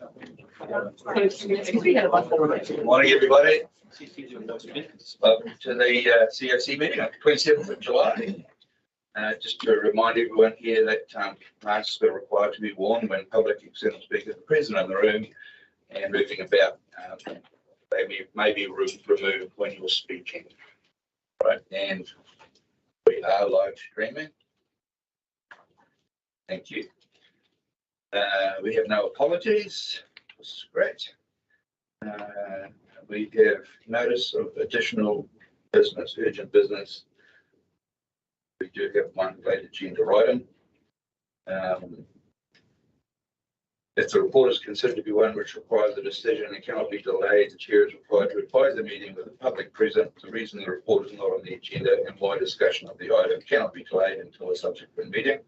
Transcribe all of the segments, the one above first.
Morning, everybody. Welcome to the COC meeting on 27th of July. Just to remind everyone here that masks are required to be worn when public external speakers are present in the room, and moving about may be removed when you're speaking. Right, and we are live streaming. Thank you. We have no apologies. That's great. We have notice of additional business, urgent business. We do have one late agenda item. If the report is considered to be one which requires a decision and cannot be delayed, the chair is required to advise the meeting with the public present the reason the report is not on the agenda and why discussion of the item cannot be delayed until a subsequent meeting.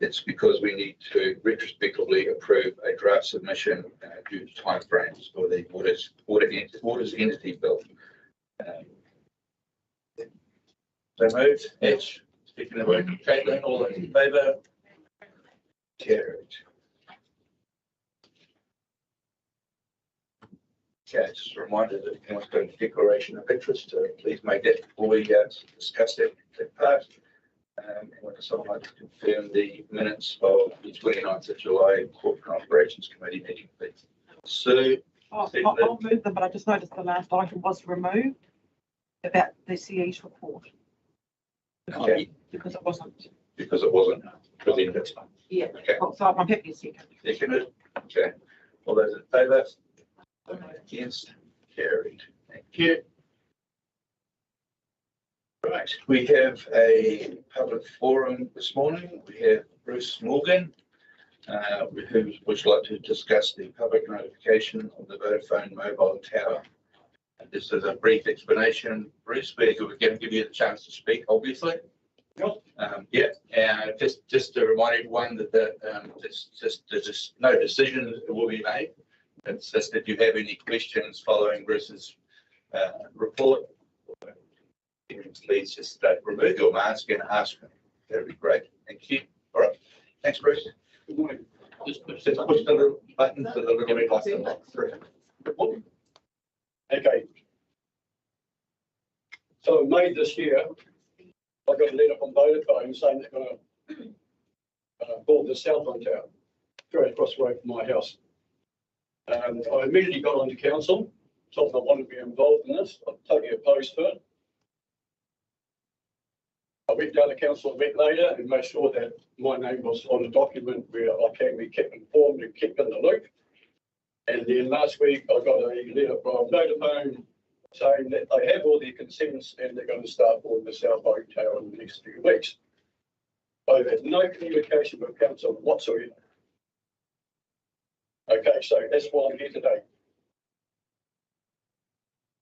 It's because we need to retrospectively approve a draft submission due to timeframes for the Waters Entity Bill. So moved. H. Speaking of Caitlin, all those in favour? Carried. Okay, just a reminder that if anyone's got a declaration of interest, please make that before we discuss that part. And would someone like to confirm the minutes of the 29th of July Corporate Operations Committee meeting, please? So, I'll move them, but I just noticed the last item was removed about the CE's report. Okay. Because it wasn't. Because it wasn't presented. Yeah. Okay. Well, so I'm happy to second. Seconded. Okay. All those in favour? Against? Carried. Thank you. Right, we have a public forum this morning. We have Bruce Morgan, who would like to discuss the public notification of the Vodafone mobile tower. And this is a brief explanation. Bruce, we're going to give you the chance to speak, obviously. Yeah, and just to remind everyone that there's no decision will be made. It's just if you have any questions following Bruce's report, please just remove your mask and ask them. That'd be great. Thank you. All right. Thanks, Bruce. Good morning. Just push the little button to the little red button. Okay. So in May this year, I got a letter from Vodafone saying they're going to build the cell phone tower straight across the road from my house. I immediately got onto council, told them I wanted to be involved in this. I'm totally opposed to it. I went down to council a week later and made sure that my name was on the document where I can be kept informed and kept in the loop. And then last week I got a letter from Vodafone saying that they have all their consents and they're going to start building the cell phone tower in the next few weeks. I've had no communication with council whatsoever. Okay, so that's why I'm here today.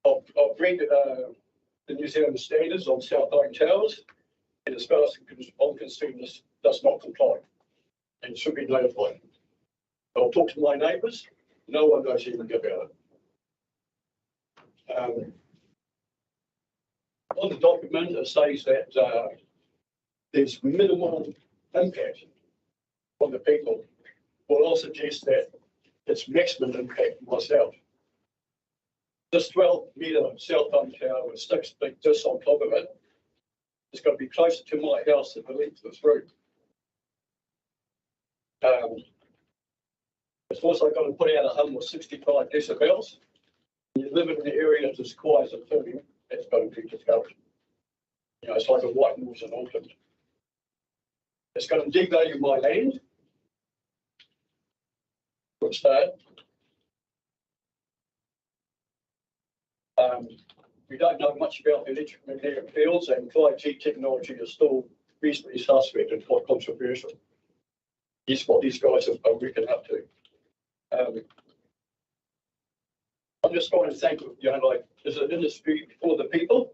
I've read the New Zealand standards on cell phone towers. And as far as I'm concerned, this does not comply and should be notified. I'll talk to my neighbours. No one knows anything about it. On the document, it says that there's minimal impact on the people. Well, I'll suggest that it's maximum impact myself. This 12-metre cell phone tower with 6 big discs on top of it, it's got to be closer to my house than the length of this room. It's also got to put out a hum of 65 decibels. You live in an area that requires a filming, that's going to be discovered. You know, it's like a white noise in Auckland. It's going to devalue my land. Good start. We don't know much about the electromagnetic fields, and 5G technology is still reasonably suspect and quite controversial. That's what these guys are working up to. I'm just going to thank, as an industry for the people.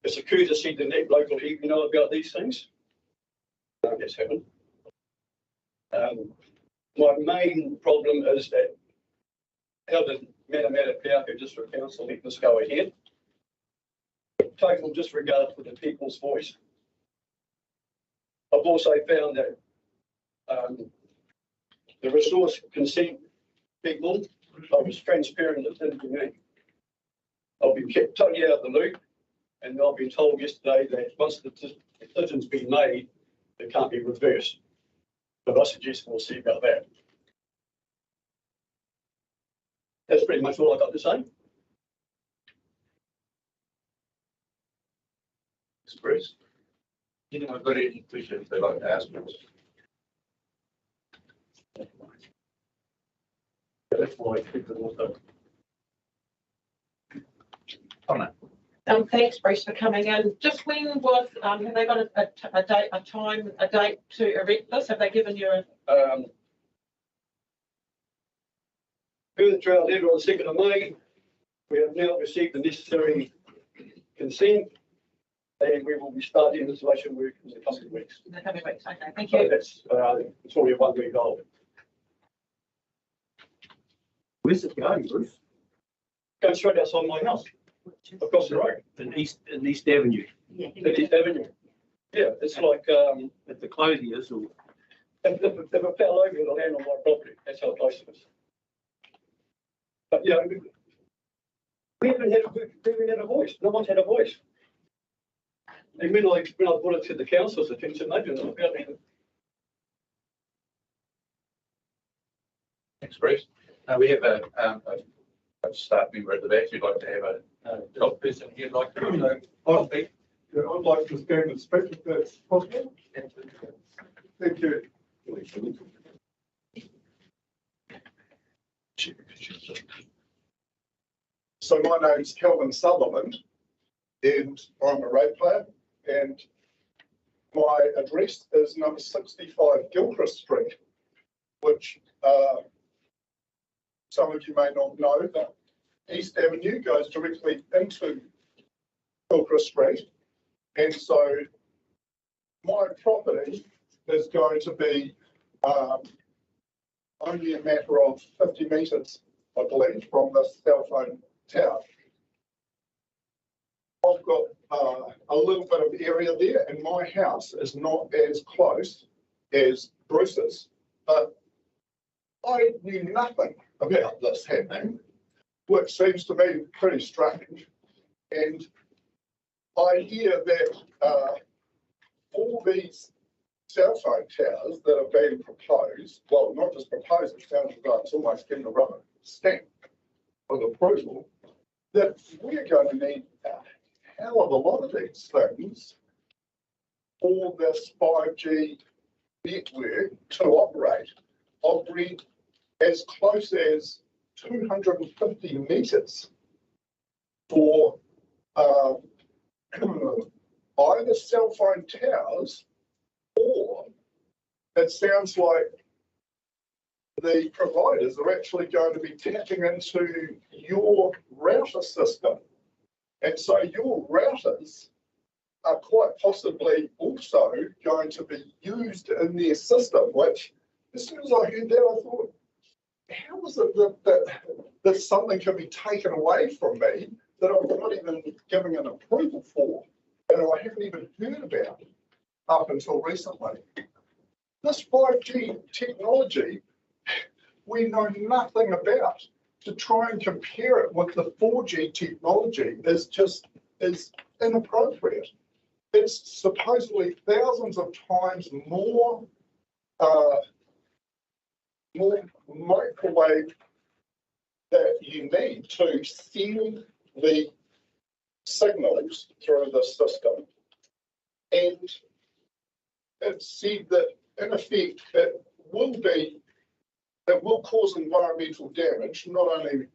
It's a courtesy to let local people know about these things. That's happened. My main problem is that how the Matamata-Piako District Council let this go ahead. Total disregard for the people's voice. I've also found that the resource consent people, I was transparent at the beginning. I've been kept totally out of the loop, and I've been told yesterday that once the decision's been made, it can't be reversed. But I suggest we'll see about that. That's pretty much all I got to say. Mr. Bruce? Anyone got any questions they'd like to ask us? That's why people also. Connor? Thanks, Bruce, for coming in. Just when was, have they got a date, a date to erect this? Have they given you a? Further to our letter on the 2nd of May, we have now received the necessary consent, and we will be starting installation work in the coming weeks. In the coming weeks, okay, thank So you. that's it's only a 1 week old. Where's it going, Bruce? Go straight outside my house, across the road, In East Avenue, Yeah. at East Avenue. Yeah, it's like at the clothiers, or if it fell over, it'll land on my property. That's how close it is. But yeah, we haven't had a voice. No one's had a voice. And when I brought it to the council's attention, they didn't know about it. Thanks, Bruce. We have a staff member at the back who'd like to have a top person here, like to speak. I'd like to stand and speak if that's possible. Thank you. So my name's Kelvin Sutherland and I'm a ratepayer, and my address is number 65 Gilchrist Street, which some of you may not know, but East Avenue goes directly into Gilchrist Street. And so my property is going to be only a matter of 50 metres, I believe, from the cell phone tower. I've got a little bit of area there, and my house is not as close as Bruce's, but I knew nothing about this happening, which seems to me pretty strange. And I hear that all these cell phone towers that are being proposed, well, not just proposed, it sounds like it's almost getting a rubber stamp of approval, that we're going to need a hell of a lot of these things for this 5G network to operate. I've read as close as 250 metres for either cell phone towers, or it sounds like the providers are actually going to be tapping into your router system. And so your routers are quite possibly also going to be used in their system, which as soon as I heard that, I thought, how is it that something can be taken away from me that I'm not even giving an approval for, and I haven't even heard about up until recently? This 5G technology, we know nothing about. To try and compare it with the 4G technology is inappropriate. It's supposedly thousands of times more microwave that you need to send the signals through the system. And it's said that in effect it will cause environmental damage, not only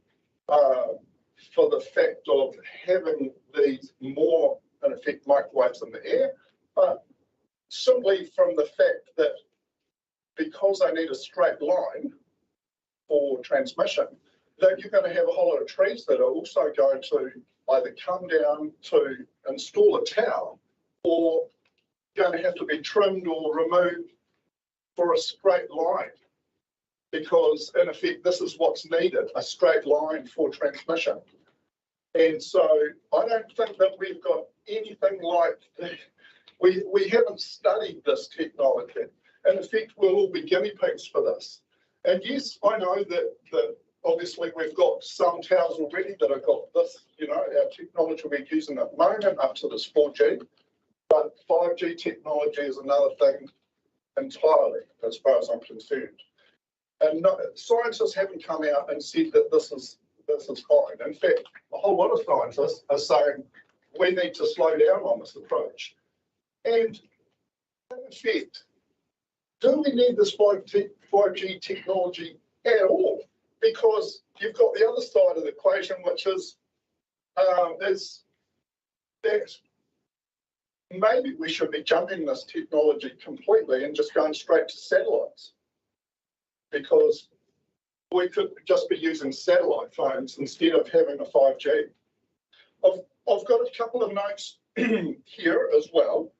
for the fact of having these more, in effect, microwaves in the air, but simply from the fact that because they need a straight line for transmission, that you're going to have a whole lot of trees that are also going to either come down to install a tower or going to have to be trimmed or removed for a straight line. Because in effect, this is what's needed, a straight line for transmission. And so I don't think that we've got anything like, we haven't studied this technology. In effect, we'll all be guinea pigs for this. And yes, I know that obviously we've got some towers already that have got this, our technology we're using at the moment up to this 4G, but 5G technology is another thing entirely, as far as I'm concerned. And scientists haven't come out and said that this is fine. In fact, a whole lot of scientists are saying we need to slow down on this approach. And in effect, do we need this 5G technology at all? Because you've got the other side of the equation, which is that maybe we should be jumping this technology completely and just going straight to satellites, because we could just be using satellite phones instead of having a 5G. I've got a couple of notes here as well.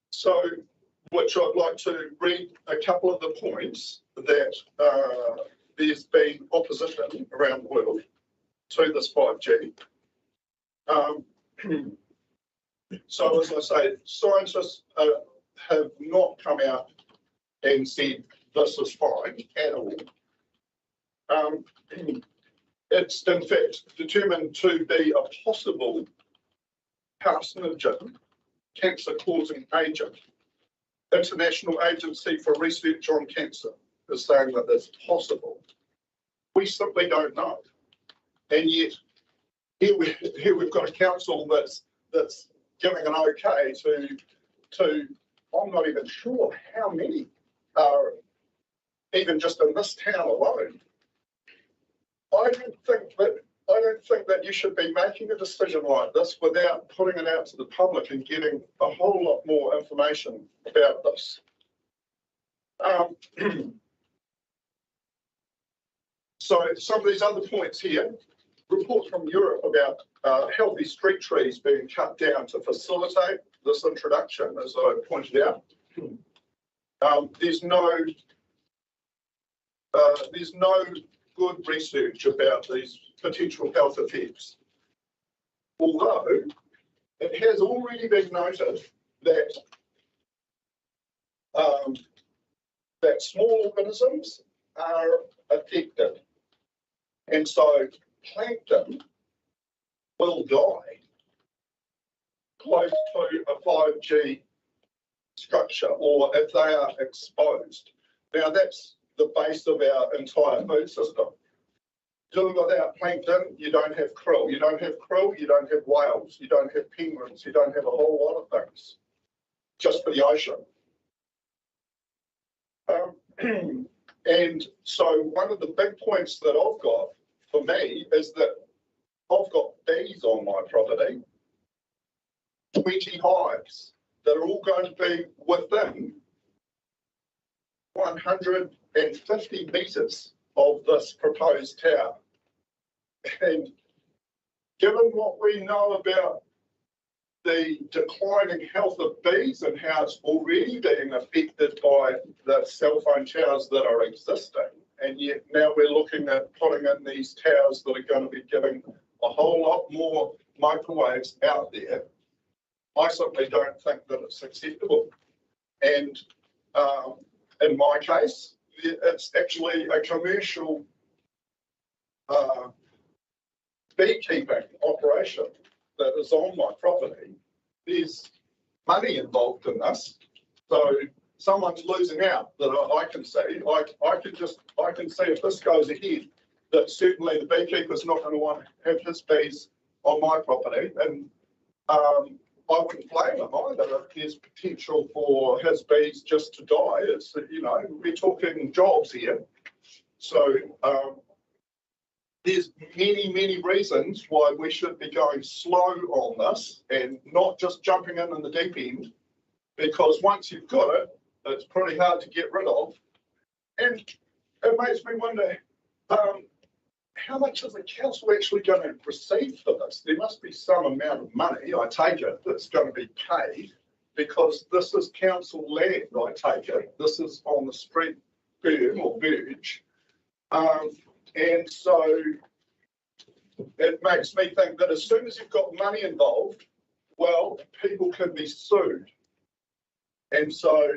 So, which I'd like to read a couple of the points that there's been opposition around the world to this 5G. So, as I say, scientists have not come out and said this is fine at all. It's in fact determined to be a possible carcinogen, cancer-causing agent. International Agency for Research on Cancer is saying that it's possible. We simply don't know, and yet here we've got a council that's giving an okay to I'm not even sure how many are even just in this town alone. I don't think that you should be making a decision like this without putting it out to the public and getting a whole lot more information about this. So some of these other points here, reports from Europe about healthy street trees being cut down to facilitate this introduction, as I pointed out. There's no good research about these potential health effects. Although it has already been noted that that small organisms are affected, and so plankton will die close to a 5G structure, or if they are exposed. Now that's the base of our entire food system. Doing without plankton, you don't have krill. You don't have krill, you don't have whales, you don't have penguins, you don't have a whole lot of things just for the ocean. And so one of the big points that I've got for me is that I've got bees on my property, 20 hives that are all going to be within 150 metres of this proposed tower. And given what we know about the declining health of bees and how it's already being affected by the cell phone towers that are existing, and yet now we're looking at putting in these towers that are going to be giving a whole lot more microwaves out there, I simply don't think that it's acceptable. And in my case, it's actually a commercial beekeeping operation that is on my property. There's money involved in this, so someone's losing out that I can see. I can see if this goes ahead, that certainly the beekeeper's not going to want to have his bees on my property, and I wouldn't blame him either if there's potential for his bees just to die. It's, we're talking jobs here. So there's many reasons why we should be going slow on this and not just jumping in the deep end, because once you've got it, it's pretty hard to get rid of. And it makes me wonder, how much is the council actually going to receive for this? There must be some amount of money, I take it, that's going to be paid, because this is council land, I take it. This is on the street berm or verge. And so it makes me think that as soon as you've got money involved, well, people can be sued. And so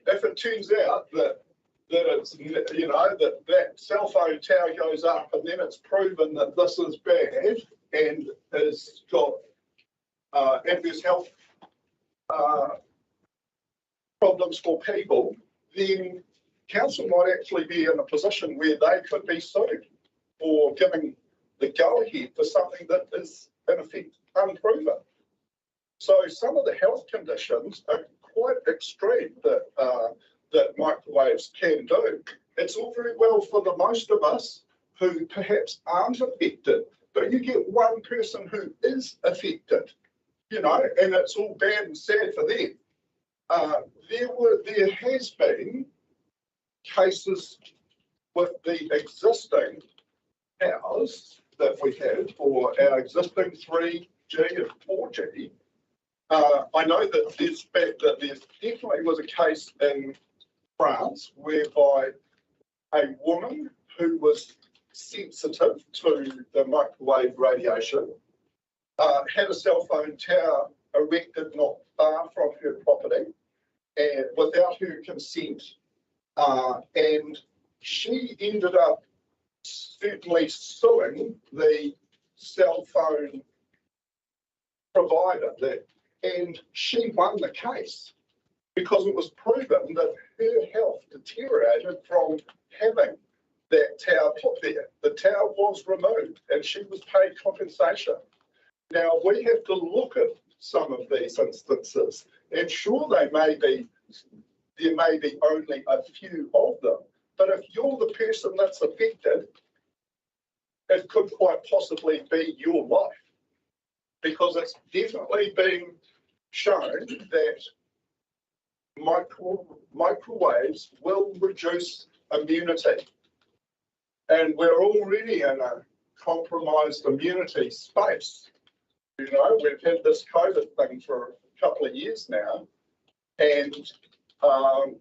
if it turns out that it's, you know, that cell phone tower goes up and then it's proven that this is bad and has got adverse health problems for people, then council might actually be in a position where they could be sued for giving the go-ahead for something that is in effect unproven. So some of the health conditions are quite extreme that microwaves can do. It's all very well for the most of us who perhaps aren't affected, but you get one person who is affected, you know, and it's all bad and sad for them. There has been cases with the existing towers that we have for our existing 3G and 4G. I know that there definitely was a case in France whereby a woman who was sensitive to the microwave radiation had a cell phone tower erected not far from her property and without her consent, and she ended up certainly suing the cell phone provider and she won the case because it was proven that her health deteriorated from having that tower put there. The tower was removed and she was paid compensation. Now we have to look at some of these instances, and sure there may be only a few of them, but if you're the person that's affected, it could quite possibly be your life, because it's definitely been shown that microwaves will reduce immunity. And we're already in a compromised immunity space. You know, we've had this COVID thing for a couple of years now, and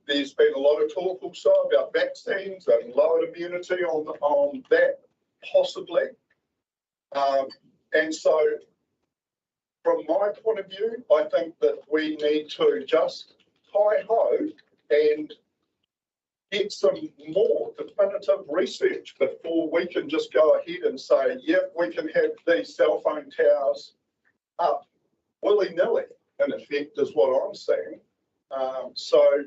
there's been a lot of talk also about vaccines and lowered immunity on that, possibly. And so, from my point of view, I think that we need to just hi-ho and get some more definitive research before we can just go ahead and say, yep, we can have these cell phone towers up willy-nilly, in effect, is what I'm saying. So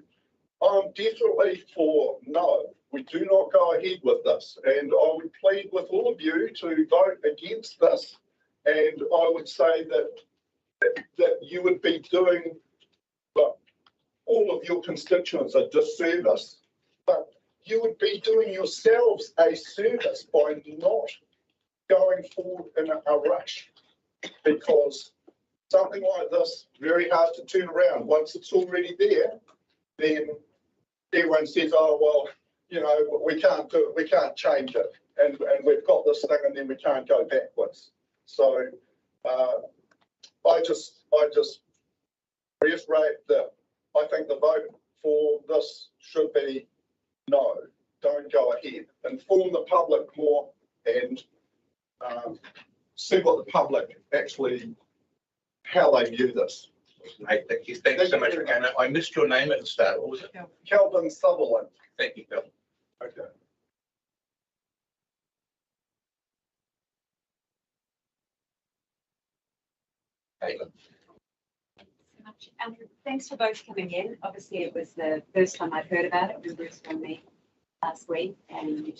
I'm definitely for no, we do not go ahead with this. And I would plead with all of you to vote against this. And I would say that you would be doing all of your constituents a disservice, but you would be doing yourselves a service by not going forward in a rush, because something like this, very hard to turn around. Once it's already there, then everyone says, oh, well, you know, we can't do it, we can't change it. And we've got this thing and then we can't go backwards. So I just reiterate that I think the vote for this should be no, don't go ahead. Inform the public more and see what the public actually, how they view this. Mate, thank you. Thank you so much. And I missed your name at the start. What was it? Kelvin Sutherland. Thank you, Phil. Okay. Caitlin. Thanks for both coming in. Obviously, it was the first time I'd heard about it when Bruce told me last week, and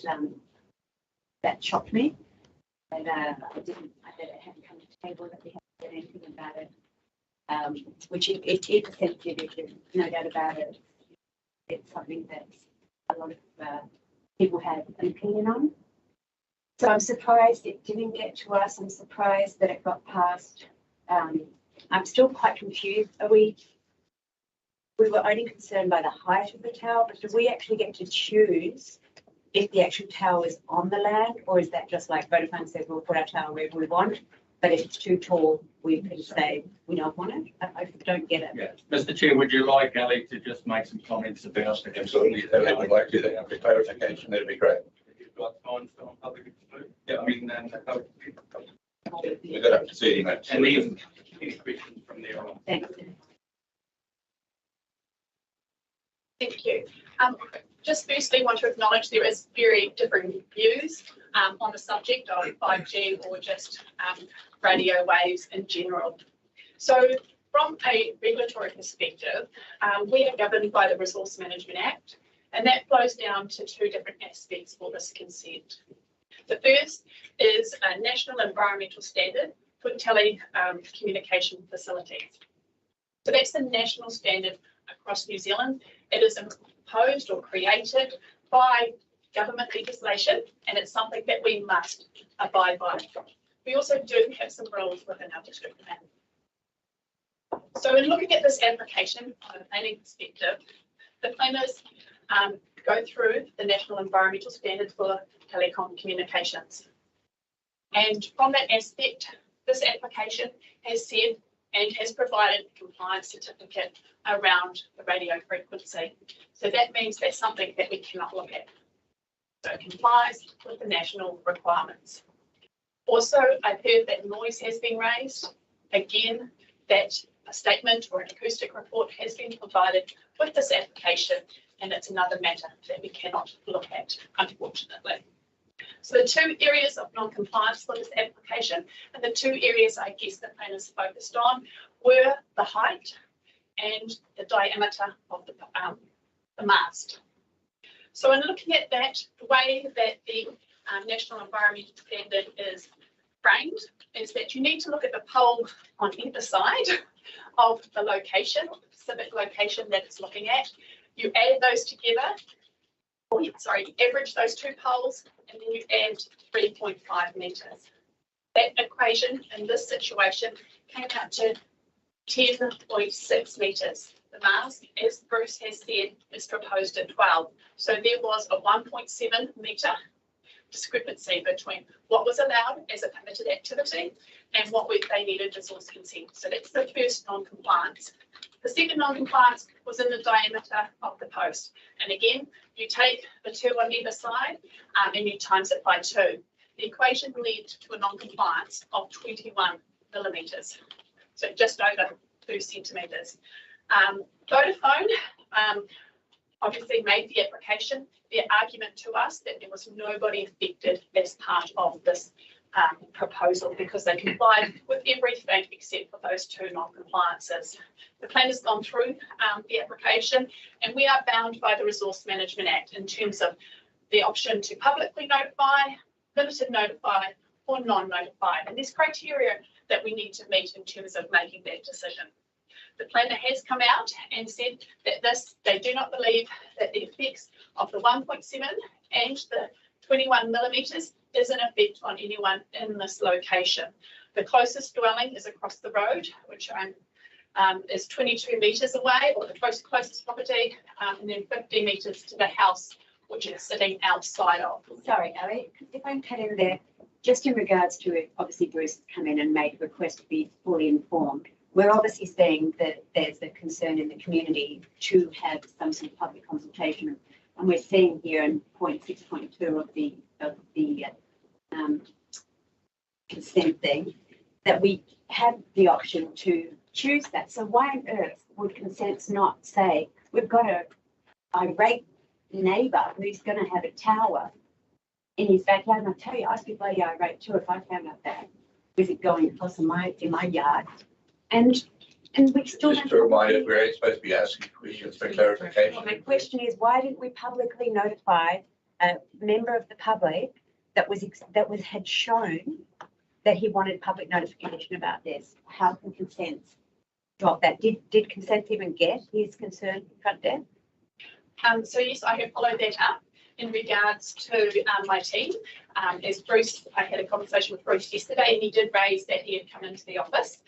that shocked me. And I hadn't come to the table that we hadn't said anything about it, which it is a sensitive issue, no doubt about it. It's something that a lot of people have an opinion on. So I'm surprised it didn't get to us. I'm surprised that it got passed. I'm still quite confused. We were only concerned by the height of the tower, but do we actually get to choose if the actual tower is on the land, or is that just like Vodafone says, we'll put our tower wherever we want, but if it's too tall, we can say we don't want it? I don't get it. Yeah, Mr. Chair, would you like Ali to just make some comments about it? Absolutely. If I would like to do that for clarification, that'd be great. You've got time on public exposure. Yeah, I mean, We've got up to 30 minutes. and then any questions from there on. Thanks. Thank you. Just firstly want to acknowledge there is very different views on the subject of 5G or just radio waves in general. So from a regulatory perspective, we are governed by the Resource Management Act, and that flows down to two different aspects for this consent. The first is a national environmental standard for telecommunication facilities. So that's the national standard across New Zealand. It is imposed or created by government legislation, and it's something that we must abide by. We also do have some rules within our district plan. So in looking at this application from a planning perspective, the planners go through the National Environmental Standard for Telecom Communications. And from that aspect, this application has said and has provided a compliance certificate around the radio frequency. So that means that's something that we cannot look at. So it complies with the national requirements. Also, I've heard that noise has been raised. Again, that a statement or an acoustic report has been provided with this application, and it's another matter that we cannot look at, unfortunately. So the two areas of non-compliance for this application, and the two areas I guess the planners focused on, were the height and the diameter of the mast. So in looking at that, the way that the National Environmental Standard is framed is that you need to look at the pole on either side of the location, the specific location that it's looking at. You add those together, or you average those two poles, and then you add 3.5 meters. That equation in this situation came out to 10.6 meters. The mast, as Bruce has said, is proposed at 12. So there was a 1.7 meter discrepancy between what was allowed as a permitted activity and what they needed resource consent. So that's the first non-compliance. The second non-compliance was in the diameter of the post. And again, you take the two on either side and you times it by 2. The equation led to a non-compliance of 21 millimeters. So just over 2 centimeters. Vodafone obviously made the application. Their argument to us that there was nobody affected as part of this proposal because they complied with everything except for those two non-compliances. The plan has gone through the application, and we are bound by the Resource Management Act in terms of the option to publicly notify, limited notify, or non-notify. And there's criteria that we need to meet in terms of making that decision. The planner has come out and said that they do not believe that the effects of the 1.7 and the 21 millimeters is an effect on anyone in this location. The closest dwelling is across the road, which is 22 meters away, or the closest property, and then 50 meters to the house, which is sitting outside of. Sorry, Ali, if I can cut in there, just in regards to it, obviously Bruce has come in and made a request to be fully informed. We're obviously saying that there's a concern in the community to have some sort of public consultation, and we're seeing here in point 6.2 of the consent thing that we have the option to choose that. So why on earth would consents not say we've got a irate neighbour who's going to have a tower in his backyard? And I tell you, I'd be bloody irate too if I found out that with it going across in my yard. And we still Just to remind you, we're supposed to be asking questions for clarification. Well, my question is, why didn't we publicly notify a member of the public that had shown that he wanted public notification about this? How can consents drop that? Did consents even get his concern front there? So yes, I have followed that up in regards to my team. As Bruce, I had a conversation with Bruce yesterday, and he did raise that he had come into the office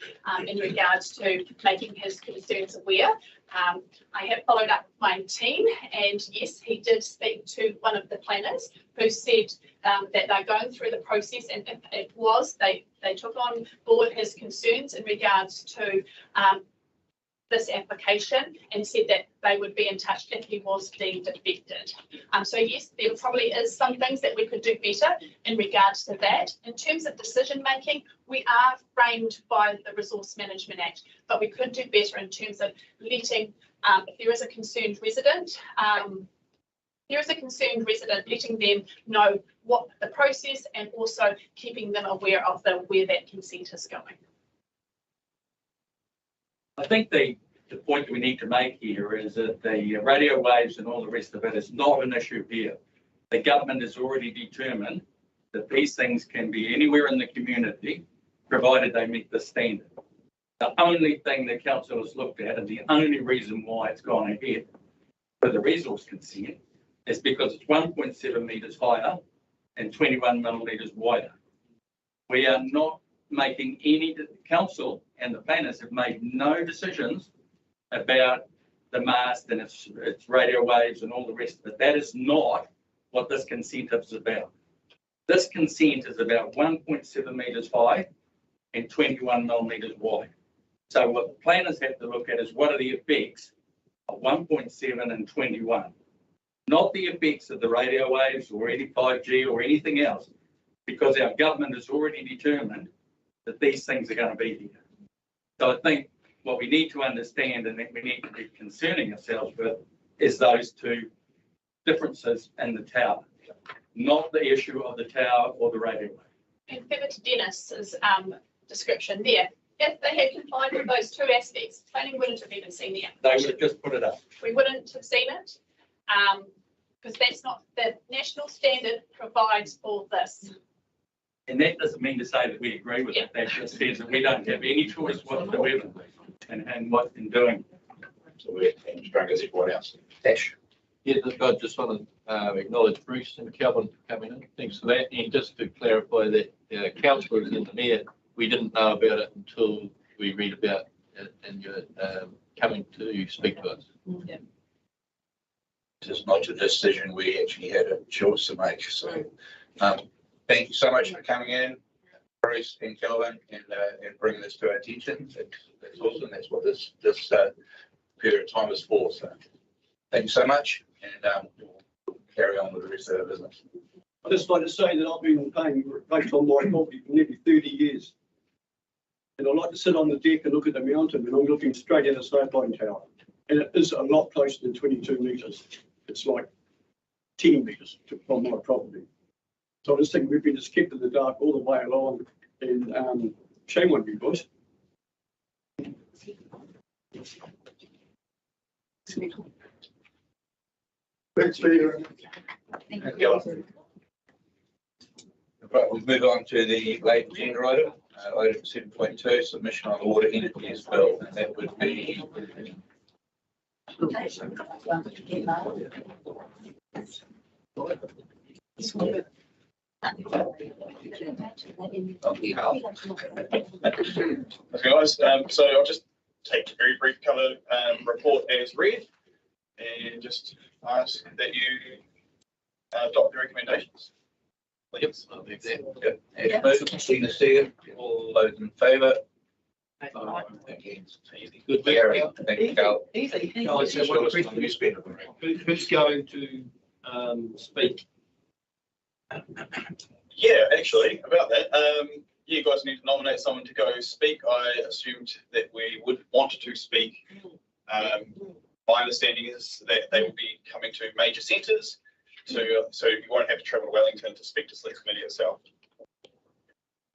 in regards to making his concerns aware. I have followed up with my team, and yes, he did speak to one of the planners who said that they're going through the process, and if it was, they took on board his concerns in regards to this application and said that they would be in touch if he was deemed affected. So yes, there probably is some things that we could do better in regards to that. In terms of decision making, we are framed by the Resource Management Act, but we could do better in terms of letting if there is a concerned resident, letting them know what the process and also keeping them aware of where that consent is going. I think the point we need to make here is that the radio waves and all the rest of it is not an issue here. The government has already determined that these things can be anywhere in the community, provided they meet the standard. The only thing the council has looked at and the only reason why it's gone ahead for the resource consent is because it's 1.7 metres higher and 21 millimetres wider. We are not making any, the council and the planners have made no decisions about the mast and its radio waves and all the rest of it. That is not what this consent is about. This consent is about 1.7 metres high and 21 millimetres wide. So what the planners have to look at is what are the effects of 1.7 and 21, not the effects of the radio waves or any 5G or anything else, because our government has already determined that these things are going to be here. So I think what we need to understand and that we need to be concerning ourselves with is those two differences in the tower, not the issue of the tower or the radio wave. And further to Dennis's description there, if they had complied with those two aspects, planning wouldn't have even seen the They application. would have just put it up. We wouldn't have seen it because that's not, the national standard provides all this. And that doesn't mean to say that we agree with it. That just says that we don't have any choice whatsoever and what in doing. So we're as strong as everyone else. Dash. Yeah, look, I just want to acknowledge Bruce and Calvin for coming in. Thanks for that. And just to clarify that councillors and the mayor, we didn't know about it until we read about it and you're coming to speak to us. Yeah. This is not a decision we actually had a choice to make. So thank you so much for coming in, Bruce and Kelvin, and bringing this to our attention. That's awesome. That's what this period of time is for. So thank you so much, and we'll carry on with the rest of our business. I'd just like to say that I've been paying rates on my property for nearly 30 years. And I like to sit on the deck and look at the mountain, and I'm looking straight at a snowflake tower. And it is a lot closer than 22 metres. It's like 10 metres from my property. So I just think we've been just kept in the dark all the way along, and shame on you boys. Thanks, Peter. Thank you. Right, we'll move on to the late agenda item, item 7.2, submission on water entities bill, and that would be Okay, guys, so I'll just take a very brief colour report as read and just ask that you adopt the recommendations. Please. I'll leave that. Yep. Ash moves, Tina second. All those in favour? Against. Good. Carry. Thank you, Carl. Easy. No, it's just one question. You spend it. Who's going to speak? Yeah, actually, about that, you guys need to nominate someone to go speak. I assumed that we would want to speak. My understanding is that they will be coming to major centres, so you won't have to travel to Wellington to speak to Select Committee itself.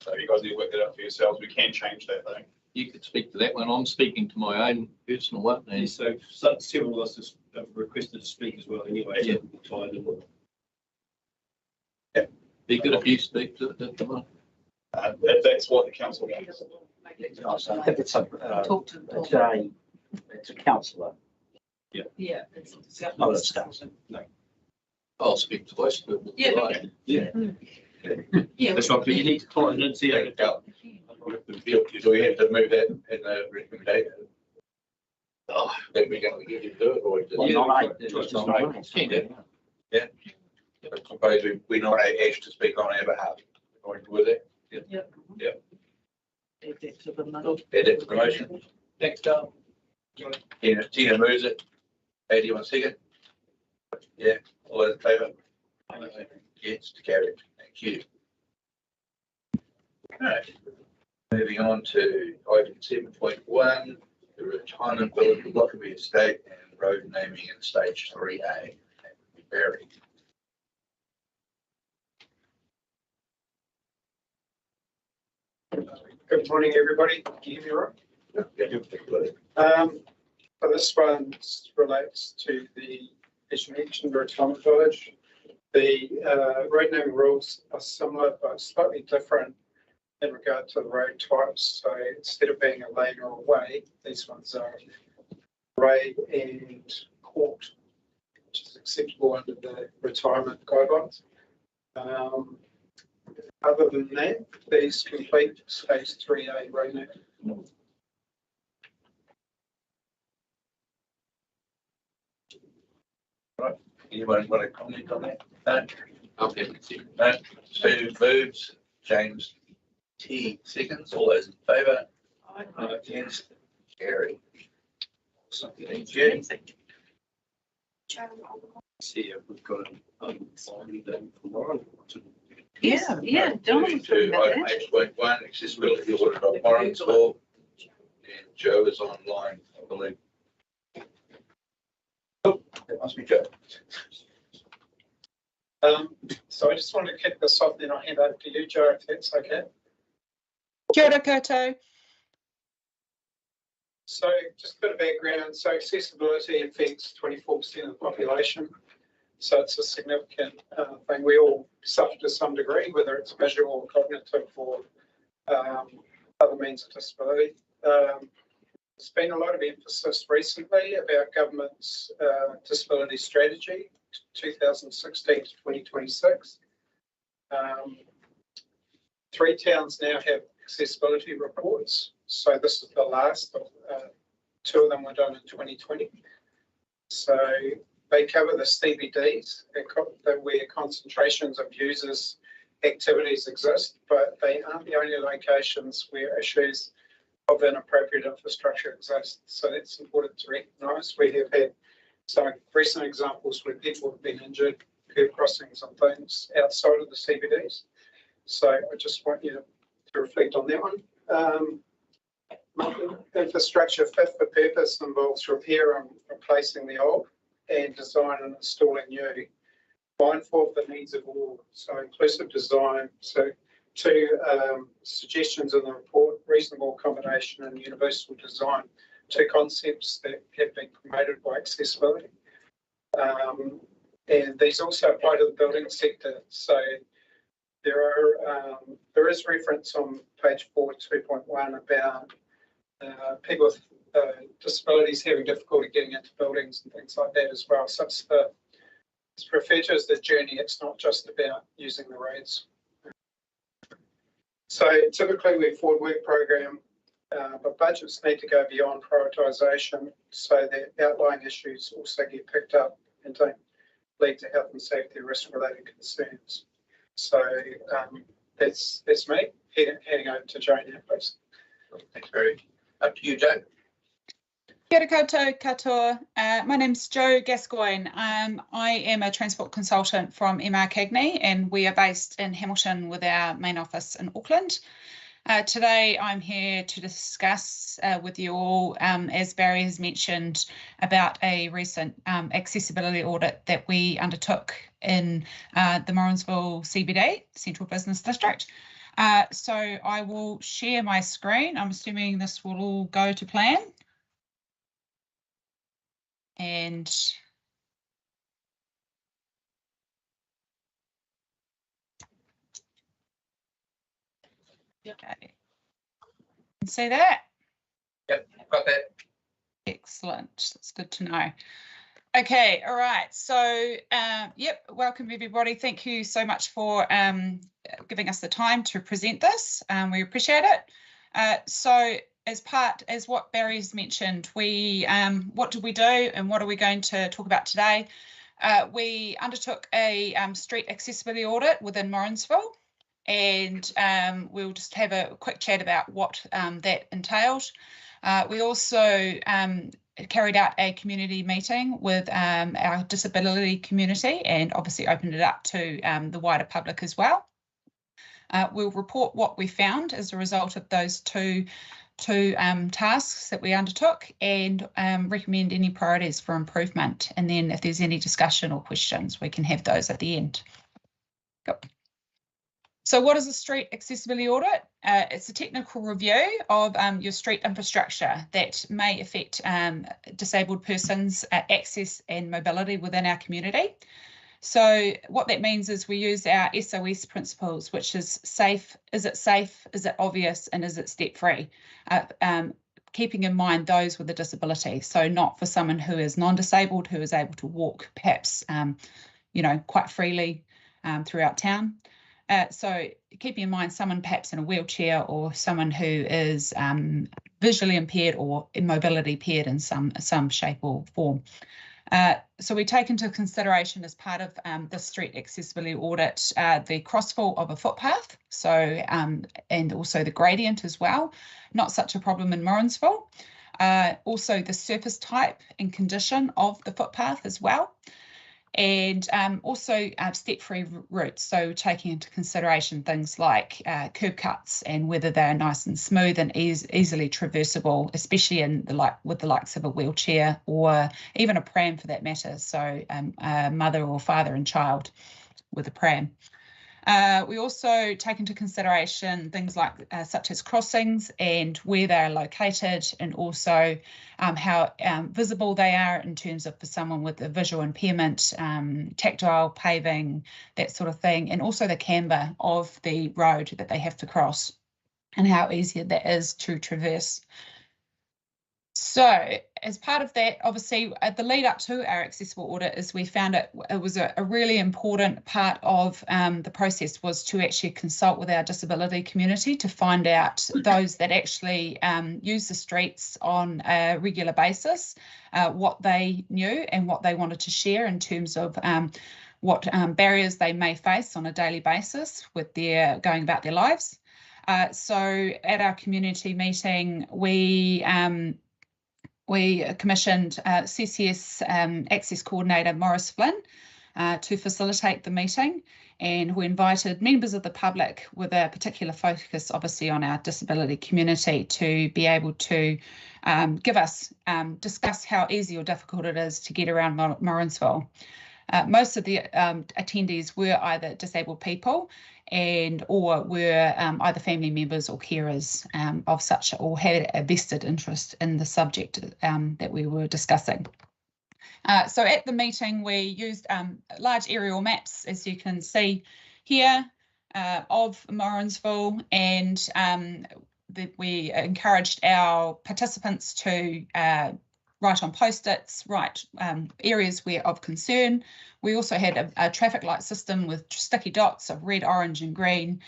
So you guys need to work that out for yourselves. We can change that though. You could speak to that one. I'm speaking to my own personal one. And And so several of us have requested to speak as well anyway. Yeah. Tied in. be good if you speak to the one. If that's what the council wants. I think it's Talk to them. it's a councillor. Yeah. It's Oh, that's council. I'll speak twice, but we'll Yeah, try. Yeah. That's right, but you need to call it and see how it Carl. Do we have to move that in the recommendation? Oh, That we're going to get you to do it, or just? Well, Yeah, nominate- just just nominate. nominate. Can do. I suppose we nominate Ash to speak on our behalf. Going with it? Add that to the money. Add that to the motion. Thanks, Carl. Tina moves it. Hey, do you want a second? Yeah, all those in favour? Yes, to carry it. Thank you. All right. Moving on to item 7.1, the retirement village of Lockerbie Estate and road naming in stage 3A. Very. Good morning, everybody. Can you hear me right? So this one relates to the, as you mentioned, retirement village. The road naming rules are similar but slightly different in regard to the road types. So instead of being a lane or a way, these ones are grade and court, which is acceptable under the retirement guidelines. Other than that, these complete stage 3A road naming. Right. Anyone want to comment on that? No? Okay. No? Sue moves, James T seconds, all those in favour? Against, carry. Something thank you. See if we've got tomorrow. Yeah, Donald. To item 8.1, accessibility audit of Morrinsville. And Joe is online, I believe. Oh, that must be Joe. So I just want to kick this off, then I'll hand over to you, Joe, if that's okay. Kia ora koutou. So just a bit of background. So accessibility affects 24% of the population. So it's a significant thing. We all suffer to some degree, whether it's visual or cognitive or other means of disability. There's been a lot of emphasis recently about government's disability strategy, 2016 to 2026. 3 towns now have accessibility reports. So this is the last of 2 of them were done in 2020. So they cover the CBDs, where concentrations of users' activities exist, but they aren't the only locations where issues of inappropriate infrastructure exist. So that's important to recognise. We have had some recent examples where people have been injured, curb crossings and things outside of the CBDs. So I just want you to reflect on that one. Infrastructure fit for purpose involves repair and replacing the old and design and installing new, mindful of the needs of all. So inclusive design. So 2 suggestions in the report: reasonable accommodation and universal design, 2 concepts that have been promoted by accessibility. And these also apply to the building sector. So there is reference on page 4, 2.1 about people with disabilities having difficulty getting into buildings and things like that as well. So it's referred to as the journey. It's not just about using the roads. So typically we forward work program, but budgets need to go beyond prioritisation so that outlying issues also get picked up and don't lead to health and safety risk related concerns. So that's me. Heading over to Joe now, please. Thanks, Barry. Up to you, Joe. Kia ora koutou katoa. My name's Jo Gascoigne. I am a transport consultant from MR Cagney, and we are based in Hamilton with our main office in Auckland. Today I'm here to discuss with you all, as Barry has mentioned, about a recent accessibility audit that we undertook in the Morrinsville CBD, Central Business District. So I will share my screen. I'm assuming this will all go to plan. And okay, see that? Yep, got that. Excellent. That's good to know. Okay, all right. So, yep, welcome everybody. Thank you so much for giving us the time to present this. We appreciate it. So, as what Barry's mentioned, we what did we do and what are we going to talk about today? We undertook a street accessibility audit within Morrinsville, and we'll just have a quick chat about what that entailed. We also carried out a community meeting with our disability community and obviously opened it up to the wider public as well. We'll report what we found as a result of those 2 two tasks that we undertook and recommend any priorities for improvement. And then if there's any discussion or questions, we can have those at the end. Go. So what is a street accessibility audit? It's a technical review of your street infrastructure that may affect disabled persons' access and mobility within our community. So what that means is we use our SOS principles, which is safe, is it obvious, and is it step-free? Keeping in mind those with a disability. So not for someone who is non-disabled, who is able to walk perhaps, you know, quite freely throughout town. So keeping in mind someone perhaps in a wheelchair or someone who is visually impaired or mobility impaired in some shape or form. So we take into consideration as part of the street accessibility audit the crossfall of a footpath, so and also the gradient as well. Not such a problem in Morrinsville. Also the surface type and condition of the footpath as well. And also step-free routes, so taking into consideration things like curb cuts and whether they're nice and smooth and easily traversable, especially in with the likes of a wheelchair or even a pram for that matter. So a mother or father and child with a pram. We also take into consideration things like such as crossings and where they're located, and also how visible they are in terms of for someone with a visual impairment, tactile paving, that sort of thing, and also the camber of the road that they have to cross and how easy that is to traverse. So as part of that, obviously at the lead up to our accessible audit is we found it was a really important part of the process was to actually consult with our disability community to find out those that actually use the streets on a regular basis, what they knew and what they wanted to share in terms of what barriers they may face on a daily basis with their going about their lives. So at our community meeting, we commissioned CCS Access Coordinator Maurice Flynn to facilitate the meeting, and we invited members of the public with a particular focus obviously on our disability community to be able to give us, discuss how easy or difficult it is to get around Morrinsville. Most of the attendees were either disabled people or were either family members or carers of such, or had a vested interest in the subject that we were discussing. So at the meeting, we used large aerial maps, as you can see here, of Morrinsville, and we encouraged our participants to write on post-its, write areas of concern. We also had a traffic light system with sticky dots of red, orange and green,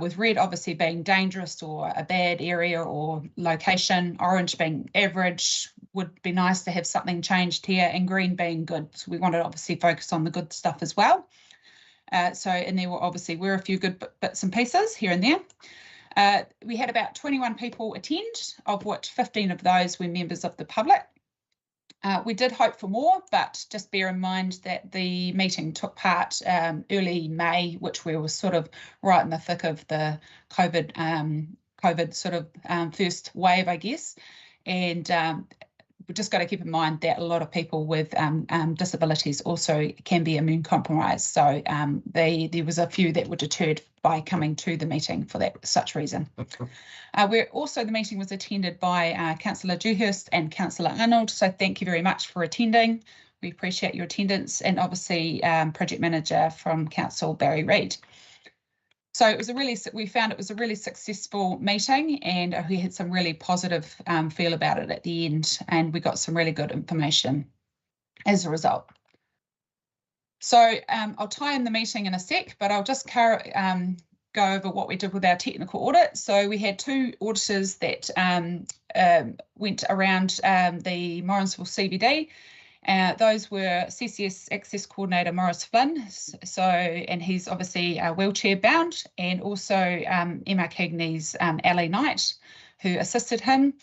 with red obviously being dangerous or a bad area or location, orange being average, would be nice to have something changed here, and green being good. So we wanted to obviously focus on the good stuff as well. And there were a few good bits and pieces here and there. We had about 21 people attend, of which 15 of those were members of the public. We did hope for more, but just bear in mind that the meeting took part early May, which we were sort of right in the thick of the COVID sort of first wave, I guess. And we've just got to keep in mind that a lot of people with disabilities also can be immune compromised. So there was a few that were deterred by coming to the meeting for such reason. The meeting was attended by Councillor Dewhurst and Councillor Arnold. So thank you very much for attending. We appreciate your attendance, and obviously Project Manager from Council, Barry Reid. So we found it was a really successful meeting, and we had some really positive feel about it at the end, and we got some really good information as a result. So I'll tie in the meeting in a sec, but I'll just go over what we did with our technical audit. So we had two auditors that went around the Morrinsville CBD. Those were CCS Access Coordinator Maurice Flynn, and he's obviously wheelchair bound, and also MR Ellie Knight, who assisted him.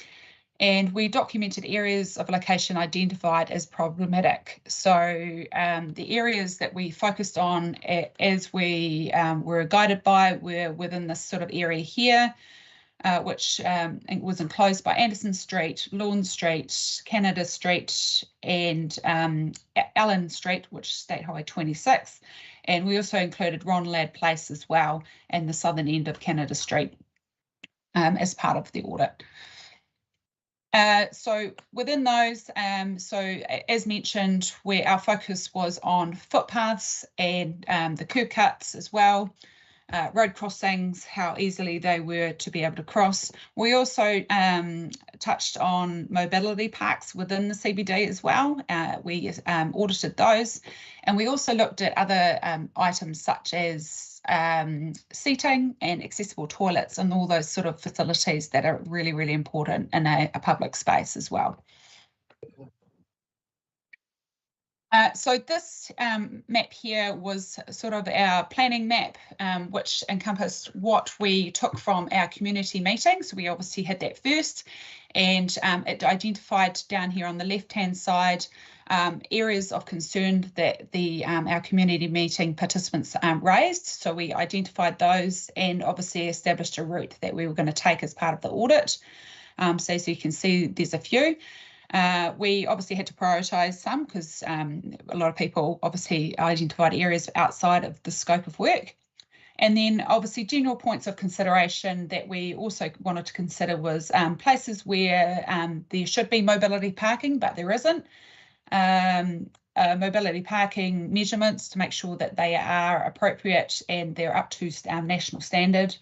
And we documented areas of location identified as problematic. So the areas that we focused on as we were guided by were within this sort of area here. which was enclosed by Anderson Street, Lawn Street, Canada Street, and Allen Street, which is State Highway 26. And we also included Ron Ladd Place as well, and the southern end of Canada Street as part of the audit. So within those, so as mentioned, where our focus was on footpaths and the curb cuts as well, road crossings, how easily they were to be able to cross. We also touched on mobility parks within the CBD as well. We audited those, and we also looked at other items such as seating and accessible toilets and all those sort of facilities that are really, really important in a public space as well. So this map here was sort of our planning map, which encompassed what we took from our community meetings. We obviously had that first, and it identified down here on the left-hand side areas of concern that our community meeting participants raised. So we identified those and obviously established a route that we were going to take as part of the audit. So as you can see, there's a few. We obviously had to prioritise some because a lot of people obviously identified areas outside of the scope of work. And then obviously general points of consideration that we also wanted to consider was places where there should be mobility parking, but there isn't. Mobility parking measurements to make sure that they are appropriate and they're up to national standard.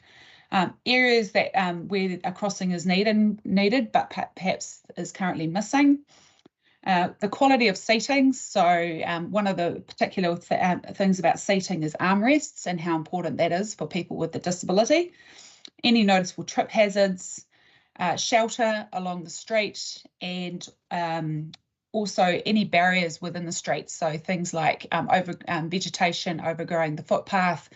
Areas that where a crossing is needed but perhaps is currently missing. The quality of seating. So one of the particular things about seating is armrests and how important that is for people with a disability. Any noticeable trip hazards, shelter along the street, and also any barriers within the street. So things like vegetation overgrowing the footpath,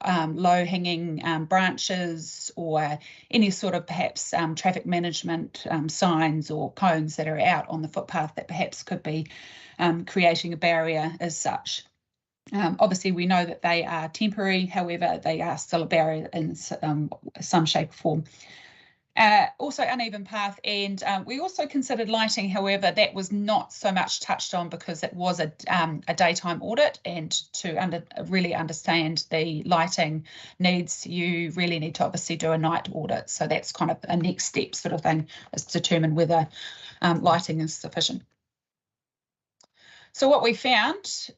low-hanging branches, or any sort of perhaps traffic management signs or cones that are out on the footpath that perhaps could be creating a barrier as such. Obviously, we know that they are temporary, however, they are still a barrier in some shape or form. Also uneven path, and we also considered lighting. However, that was not so much touched on because it was a daytime audit, and to really understand the lighting needs, you really need to obviously do a night audit. So that's kind of a next step sort of thing, is to determine whether lighting is sufficient. So what we found,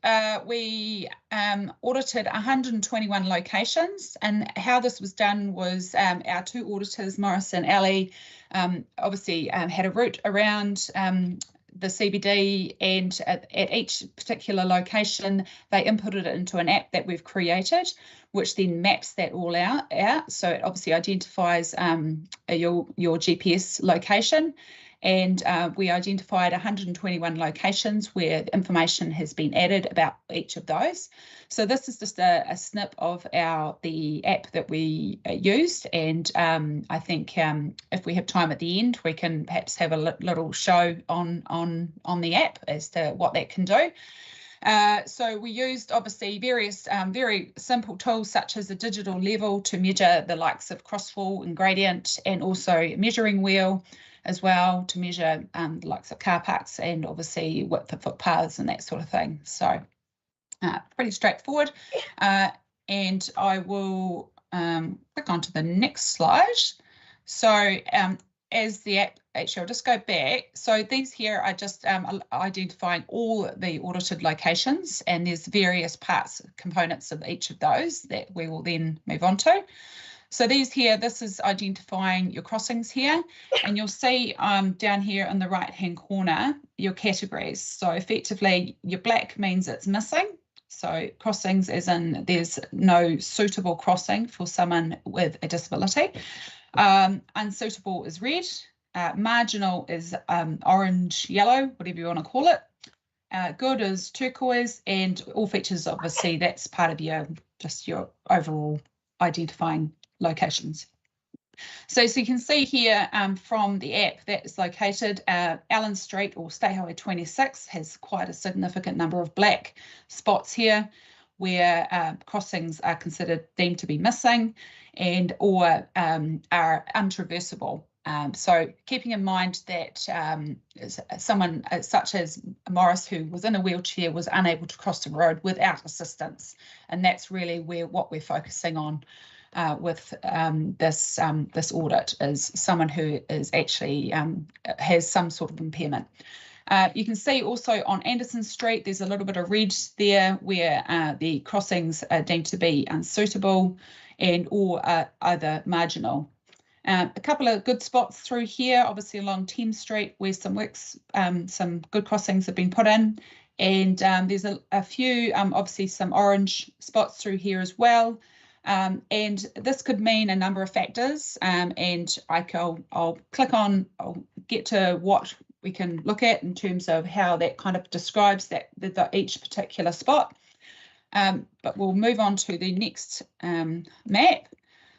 we audited 121 locations, and how this was done was our two auditors, Morris and Ali, obviously had a route around the CBD, and at each particular location, they inputted it into an app that we've created, which then maps that all out. So it obviously identifies your GPS location. And we identified 121 locations where information has been added about each of those. So this is just a snip of the app that we used. And I think if we have time at the end, we can perhaps have a little show on the app as to what that can do. So we used obviously various very simple tools such as a digital level to measure the likes of crossfall and gradient, and also a measuring wheel as well to measure the likes of car parks and obviously width of footpaths and that sort of thing. So pretty straightforward. And I will click on to the next slide. So as the app, actually I'll just go back. So these here are just identifying all the audited locations, and there's various parts, components of each of those that we will then move on to. So these here, this is identifying your crossings here, and you'll see down here in the right-hand corner, your categories. So effectively, your black means it's missing. So crossings as in there's no suitable crossing for someone with a disability. Unsuitable is red. Marginal is orange, yellow, whatever you want to call it. Good is turquoise, and all features, obviously, that's part of your overall identifying locations. So you can see here from the app that is located, Allen Street or State Highway 26 has quite a significant number of black spots here, where crossings are considered deemed to be missing and or are untraversable. So keeping in mind that someone such as Morris, who was in a wheelchair, was unable to cross the road without assistance, and that's really what we're focusing on with this audit, is someone who is actually has some sort of impairment. You can see also on Anderson Street, there's a little bit of red there where the crossings are deemed to be unsuitable and or either marginal. A couple of good spots through here, obviously along Thames Street, where some works, some good crossings have been put in, and there's a few, obviously some orange spots through here as well. And this could mean a number of factors, and I'll click on, I'll get to what we can look at in terms of how that kind of describes that each particular spot. But we'll move on to the next map.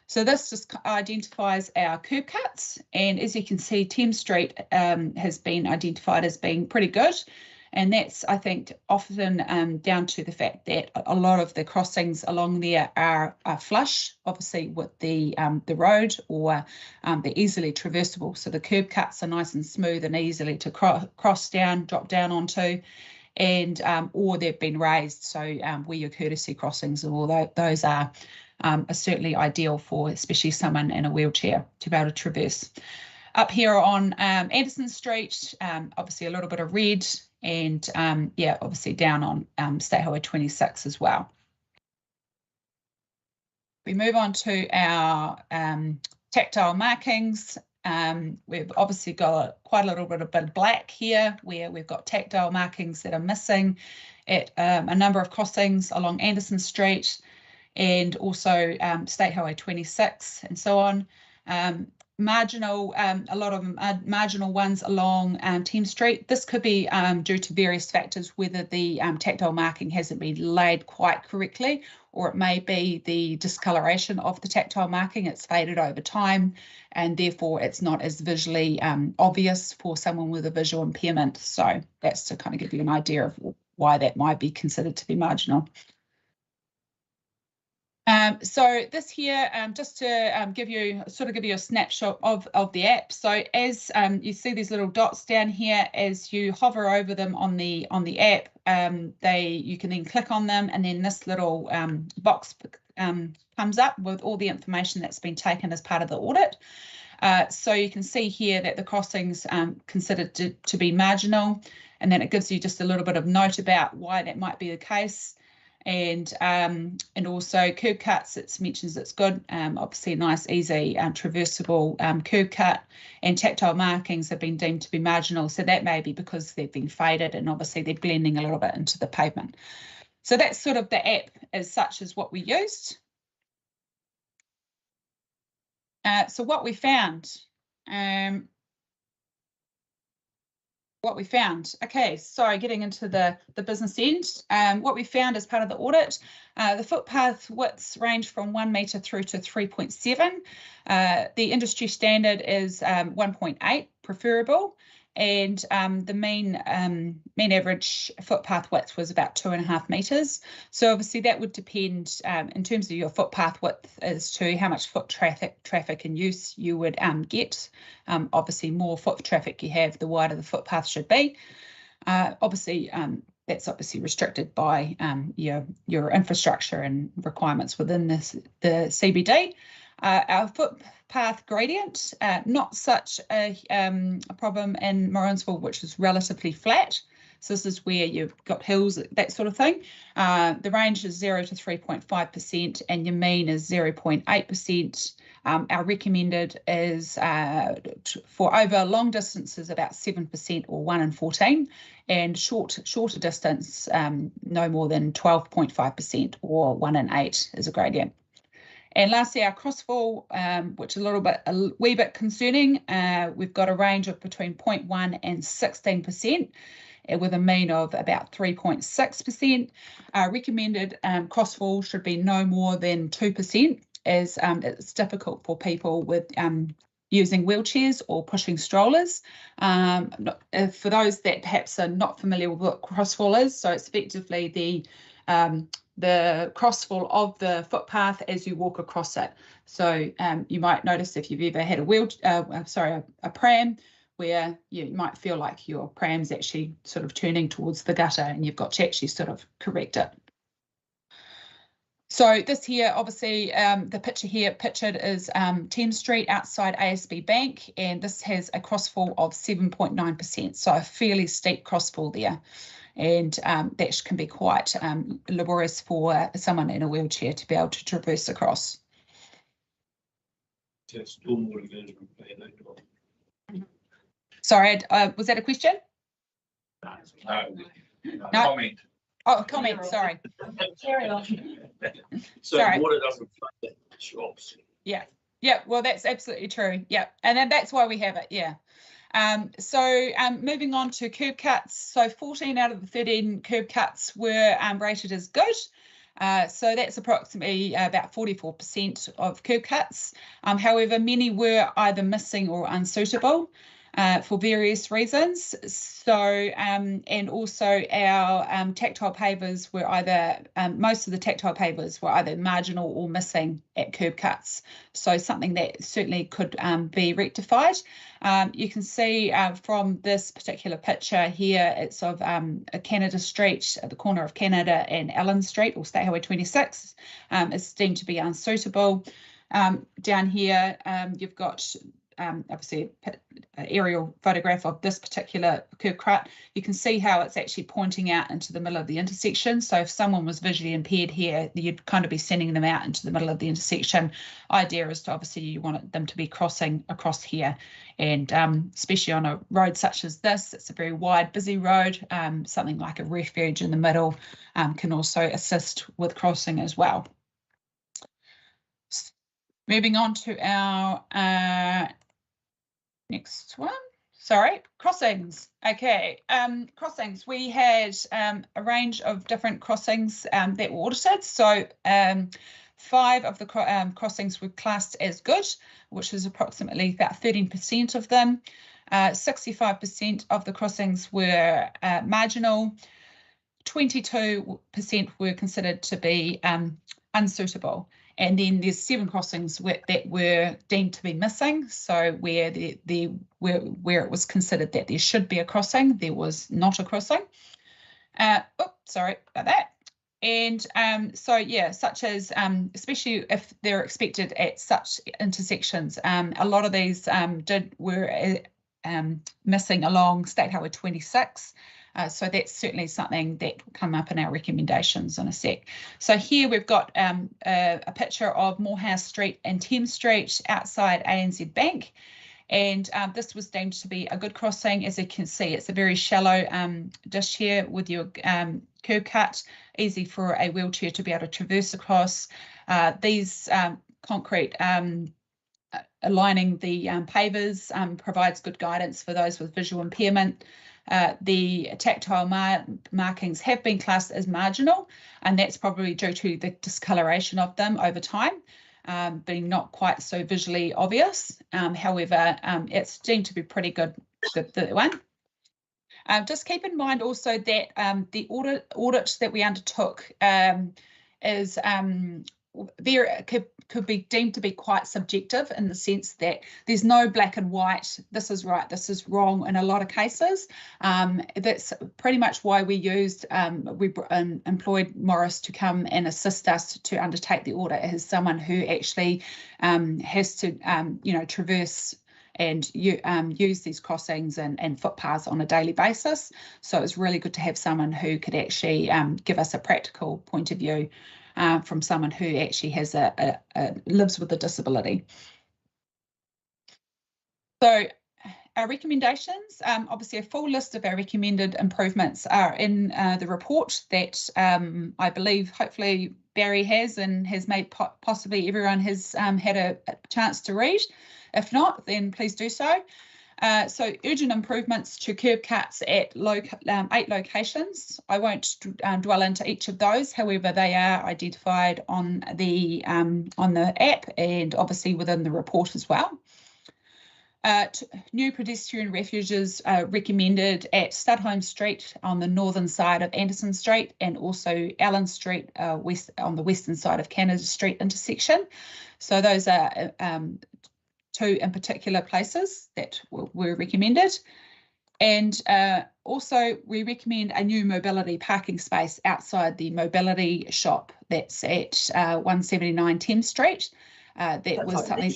So this just identifies our curb cuts, and as you can see, Thames Street has been identified as being pretty good, and that's, I think, often down to the fact that a lot of the crossings along there are flush, obviously with the road, or they're easily traversable. So the curb cuts are nice and smooth and easily to cross down, drop down onto, and or they've been raised. So where your courtesy crossings, although those are certainly ideal for especially someone in a wheelchair to be able to traverse. Up here on Anderson Street, obviously a little bit of red, and yeah, obviously down on State Highway 26 as well. We move on to our tactile markings. We've obviously got quite a little bit of black here, where we've got tactile markings that are missing at a number of crossings along Anderson Street, and also State Highway 26 and so on. Marginal, a lot of them are marginal ones along Thames Street. This could be due to various factors, whether the tactile marking hasn't been laid quite correctly, or it may be the discoloration of the tactile marking. It's faded over time, and therefore it's not as visually obvious for someone with a visual impairment. So that's to kind of give you an idea of why that might be considered to be marginal. So this here, just to give you a snapshot of the app. So as you see these little dots down here, as you hover over them on the app, you can then click on them, and then this little box comes up with all the information that's been taken as part of the audit. So you can see here that the crossings considered to be marginal, and then it gives you just a little bit of note about why that might be the case. And also curb cuts, it mentions it's good, obviously a nice, easy, traversable curb cut, and tactile markings have been deemed to be marginal. So that may be because they've been faded, and obviously they're blending a little bit into the pavement. So that's sort of the app as such as what we used. So what we found. Okay, so getting into the business end, what we found as part of the audit, the footpath widths range from 1 metre through to 3.7. The industry standard is 1.8 preferable, and the mean average footpath width was about 2.5 metres. So obviously that would depend in terms of your footpath width as to how much foot traffic and use you would get. Obviously more foot traffic you have, the wider the footpath should be. Obviously that's obviously restricted by your infrastructure and requirements within the CBD. Our footpath gradient, not such a problem in Morrinsville, which is relatively flat. So this is where you've got hills, that sort of thing. The range is 0 to 3.5%, and your mean is 0.8%. Our recommended is for over long distances about 7%, or 1 in 14, and shorter distance no more than 12.5%, or 1 in 8 is a gradient. And lastly, our crossfall, which is a wee bit concerning. We've got a range of between 0.1 and 16%, with a mean of about 3.6%. Recommended crossfall should be no more than 2%, as it's difficult for people with using wheelchairs or pushing strollers. For those that perhaps are not familiar with what crossfall is, so it's effectively the the crossfall of the footpath as you walk across it. So you might notice if you've ever had a pram, where you might feel like your pram's actually sort of turning towards the gutter and you've got to actually sort of correct it. So this here, obviously, the picture here pictured is Thames Street outside ASB Bank, and this has a crossfall of 7.9%, so a fairly steep crossfall there. And that can be quite laborious for someone in a wheelchair to be able to traverse across. Sorry, was that a question? No. Comment. Oh, comment, sorry. Carry on. So Sorry. water doesn't flood the shops. Yeah, well, that's absolutely true. Yeah, and then that's why we have it. Yeah. So moving on to curb cuts. So 14 out of the 13 curb cuts were rated as good. So that's approximately about 44% of curb cuts. However, many were either missing or unsuitable for various reasons. So, and also our tactile pavers were either, most of the tactile pavers were either marginal or missing at curb cuts. So something that certainly could be rectified. You can see from this particular picture here, it's of Canada Street at the corner of Canada and Allen Street, or State Highway 26. It's deemed to be unsuitable. Down here, you've got obviously an aerial photograph of this particular curb cut. You can see how it's actually pointing out into the middle of the intersection. So if someone was visually impaired here, you'd kind of be sending them out into the middle of the intersection. Idea is to obviously you want them to be crossing across here, and especially on a road such as this, it's a very wide, busy road. Something like a refuge in the middle can also assist with crossing as well. Moving on to our next one. Sorry, crossings. Okay, crossings. We had a range of different crossings that were audited. So 5 of the crossings were classed as good, which is approximately about 13% of them. 65% of the crossings were marginal. 22% were considered to be unsuitable. And then there's 7 crossings that were deemed to be missing. So where where it was considered that there should be a crossing, there was not a crossing. Sorry about that. And so yeah, such as especially if they're expected at such intersections, a lot of these were missing along State Highway 26. So that's certainly something that will come up in our recommendations in a sec. So here we've got a picture of Morehouse Street and Thames Street outside ANZ Bank. And this was deemed to be a good crossing. As you can see, it's a very shallow dish here with your curb cut, easy for a wheelchair to be able to traverse across. These concrete aligning the pavers provides good guidance for those with visual impairment. The tactile markings have been classed as marginal, and that's probably due to the discoloration of them over time, being not quite so visually obvious. However, it's deemed to be pretty good one. Just keep in mind also that the audit that we undertook is could be deemed to be quite subjective, in the sense that there's no black and white, this is right, this is wrong in a lot of cases. That's pretty much why we used, we employed Morris to come and assist us to undertake the audit, as someone who actually has to, traverse and use these crossings and footpaths on a daily basis. So it's really good to have someone who could actually give us a practical point of view from someone who actually has lives with a disability. So our recommendations, obviously a full list of our recommended improvements are in the report that I believe hopefully Barry has and has made possibly everyone has had a chance to read. If not, then please do so. So urgent improvements to curb cuts at 8 locations. I won't dwell into each of those. However, they are identified on the app and obviously within the report as well. New pedestrian refuges recommended at Studholme Street on the northern side of Anderson Street, and also Allen Street west on the western side of Canada Street intersection. So those are two in particular places that were recommended. And also we recommend a new mobility parking space outside the mobility shop that's at 179 Thames Street. That was something.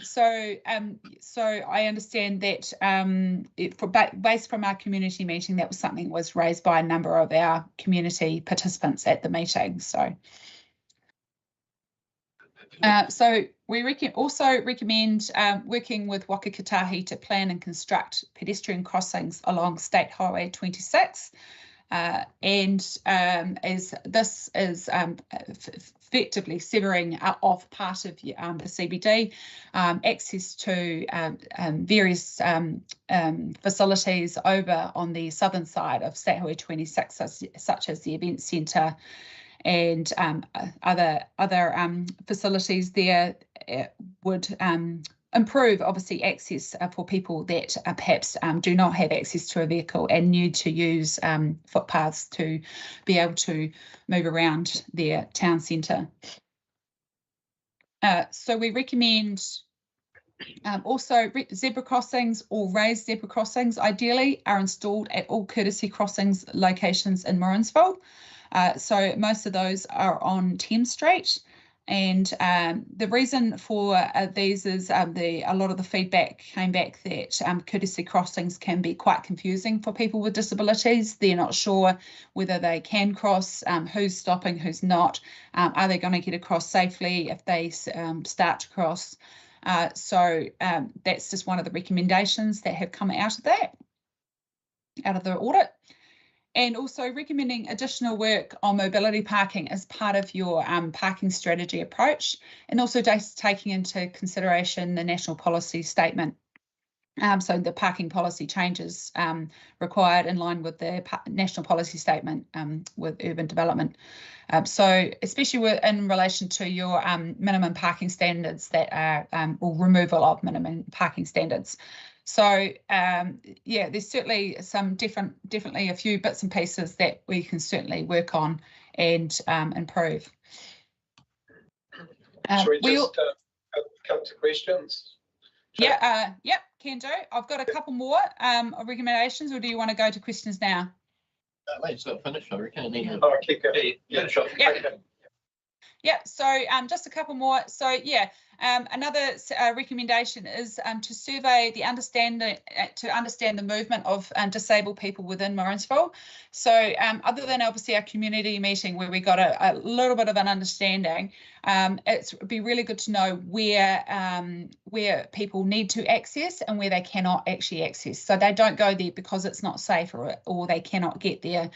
So I understand that based from our community meeting, that was something that was raised by a number of our community participants at the meeting. So we also recommend working with Waka Kotahi to plan and construct pedestrian crossings along State Highway 26. As this is effectively severing off part of the CBD, access to various facilities over on the southern side of State Highway 26, such as the event centre and other facilities there would improve, obviously, access for people that perhaps do not have access to a vehicle and need to use footpaths to be able to move around their town centre. So we recommend also zebra crossings or raised zebra crossings ideally are installed at all courtesy crossings locations in Morrinsville. So most of those are on Thames Street. And the reason for these is a lot of the feedback came back that courtesy crossings can be quite confusing for people with disabilities. They're not sure whether they can cross, who's stopping, who's not. Are they going to get across safely if they start to cross? So that's just one of the recommendations that have come out of that, out of the audit. And also recommending additional work on mobility parking as part of your parking strategy approach, and also just taking into consideration the national policy statement. So the parking policy changes required in line with the national policy statement with urban development. So especially in relation to your minimum parking standards that are, or removal of minimum parking standards. So yeah, there's certainly some definitely a few bits and pieces that we can certainly work on and improve. Should we just come to questions? Yeah, yep, can do. I've got a couple more recommendations, or do you want to go to questions now? Wait, it's not finished, I reckon. Oh, keep going. Yeah, sure. Yeah, so just a couple more. So yeah, another recommendation is to survey the understand the movement of disabled people within Morrinsville. So other than obviously our community meeting where we got a little bit of an understanding, it'd be really good to know where people need to access and where they cannot actually access. So they don't go there because it's not safe or they cannot get there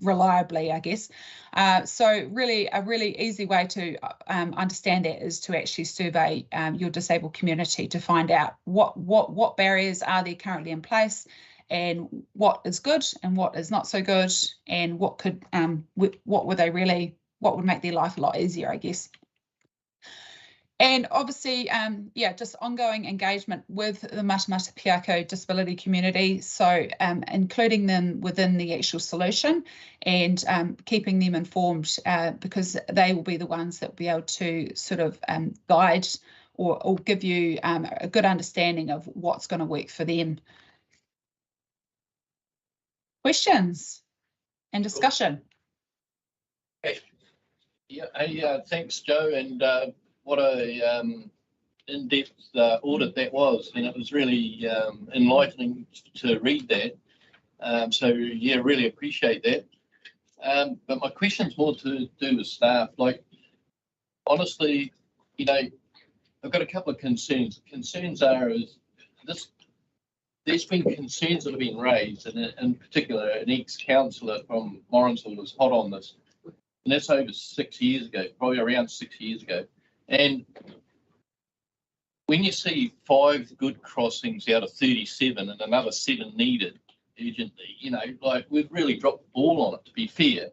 reliably, I guess. So really a really easy way to understand that is to actually survey your disabled community to find out what barriers are there currently in place, and what is good and what is not so good, and what could what would make their life a lot easier, I guess. And obviously, yeah, just ongoing engagement with the Matamata-Piako disability community. So including them within the actual solution and keeping them informed because they will be the ones that will be able to sort of guide or give you a good understanding of what's going to work for them. Questions and discussion? Yeah, thanks, Joe, and what a in-depth audit that was, and it was really enlightening to read that. So yeah, really appreciate that. But my question's more to do with staff. Like, honestly, you know, I've got a couple of concerns. Concerns are is this. There's been concerns that have been raised, and in particular, an ex-councillor from Morrinsville was hot on this, and that's over 6 years ago, probably around 6 years ago. And when you see 5 good crossings out of 37 and another 7 needed urgently, you know, like we've really dropped the ball on it, to be fair.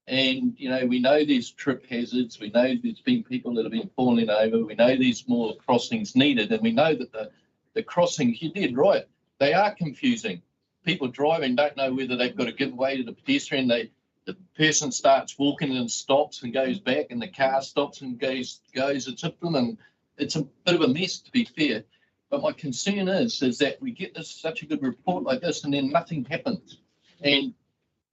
And, you know, we know there's trip hazards, we know there's been people that have been falling over, we know there's more crossings needed, and we know that the crossings, you did right, they are confusing. People driving don't know whether they've got to give way to the pedestrian. The person starts walking and stops and goes back, and the car stops and goes a tip them, and it's a bit of a mess, to be fair. But my concern is that we get such a good report like this, and then nothing happens. And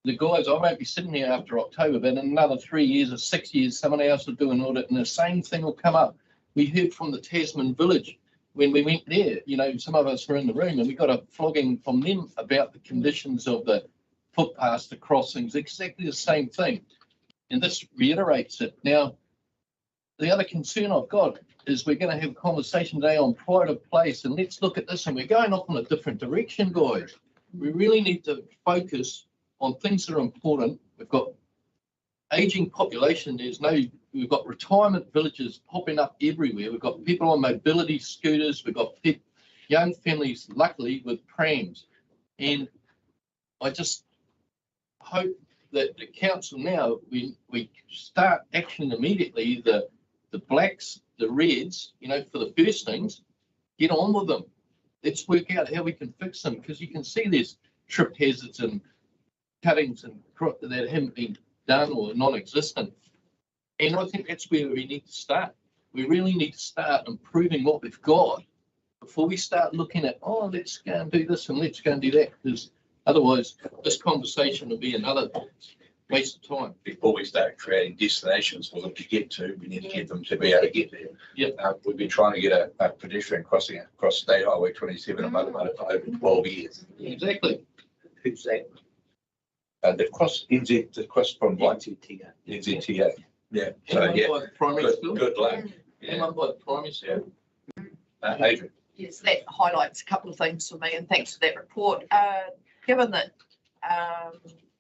the guys, I won't be sitting here after October, but in another 3 years or 6 years, someone else will do an audit, and the same thing will come up. We heard from the Tasman village when we went there. You know, some of us were in the room, and we got a flogging from them about the conditions of the footpaths, the crossings, exactly the same thing. And this reiterates it. Now, the other concern I've got is we're going to have a conversation today on pride of place, and let's look at this, and we're going off in a different direction, guys. We really need to focus on things that are important. We've got aging population. We've got retirement villages popping up everywhere. We've got people on mobility scooters. We've got young families, luckily, with prams. And I just hope that the council now, we start action immediately. The blacks, the reds, you know, for the first things, get on with them. Let's work out how we can fix them, because you can see there's trip hazards and cuttings and that haven't been done or non-existent. And I think that's where we need to start. We really need to start improving what we've got before we start looking at, oh, let's go and do this and let's go and do that, because otherwise this conversation will be another waste of time. Before we start creating destinations for them to get to, we need to get them to be able to get there. Yep. We've been trying to get a pedestrian crossing across State Highway 27 in Matamata for over 12 years. Exactly. Who's that? The cross from NZTA. NZTA. Yeah. So Anyone yeah, by the primary school? good luck. Anyone by the primary school? Adrian. Yes, that highlights a couple of things for me, and thanks for that report. Given that, I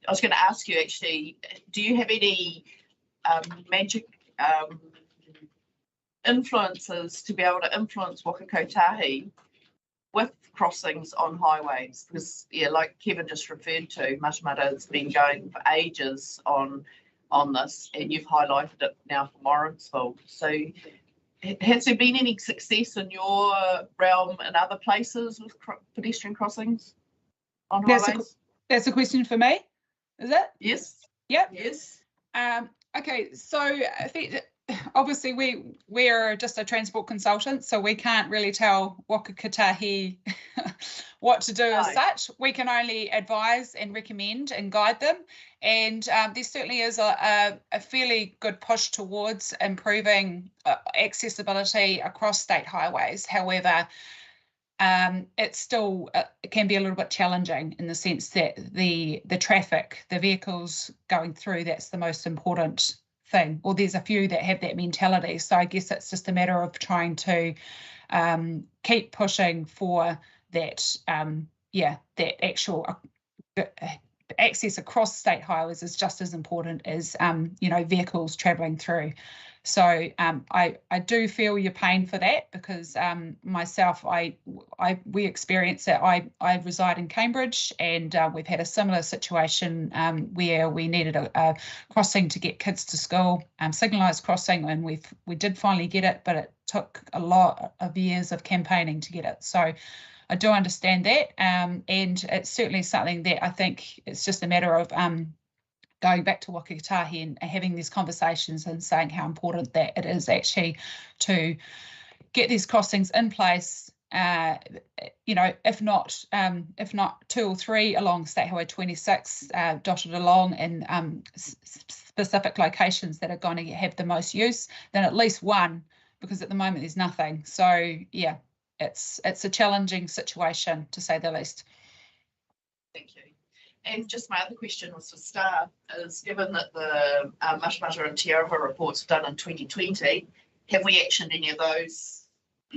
was going to ask you actually, do you have any magic influences to be able to influence Waka Kotahi with crossings on highways? Because, yeah, like Kevin just referred to, Matamata has been going for ages on this, and you've highlighted it now for Morrinsville. So has there been any success in your realm and other places with pedestrian crossings on highways? That's a question for me, is it? Yes. Yep. Yes. Okay, so I think obviously we're just a transport consultant, so we can't really tell Waka Kotahi what to do as such. We can only advise and recommend and guide them. And there certainly is a fairly good push towards improving accessibility across state highways. However, it's still it can be a little bit challenging in the sense that the traffic, the vehicles going through, that's the most important thing. Well, there's a few that have that mentality. So I guess it's just a matter of trying to keep pushing for that, that actual access across state highways is just as important as, vehicles travelling through. So I do feel your pain for that, because myself, we experience it. I reside in Cambridge, and we've had a similar situation where we needed a crossing to get kids to school, signalised crossing, and we did finally get it, but it took a lot of years of campaigning to get it. So I do understand that, and it's certainly something that I think it's just a matter of going back to Waka Kotahi and having these conversations and saying how important that it is actually to get these crossings in place. If not 2 or 3 along State Highway 26, dotted along in specific locations that are going to have the most use, then at least one, because at the moment there's nothing. So yeah, it's a challenging situation, to say the least. Thank you. And just my other question was for staff, is given that the Matamata and Te Aroha reports were done in 2020, have we actioned any of those?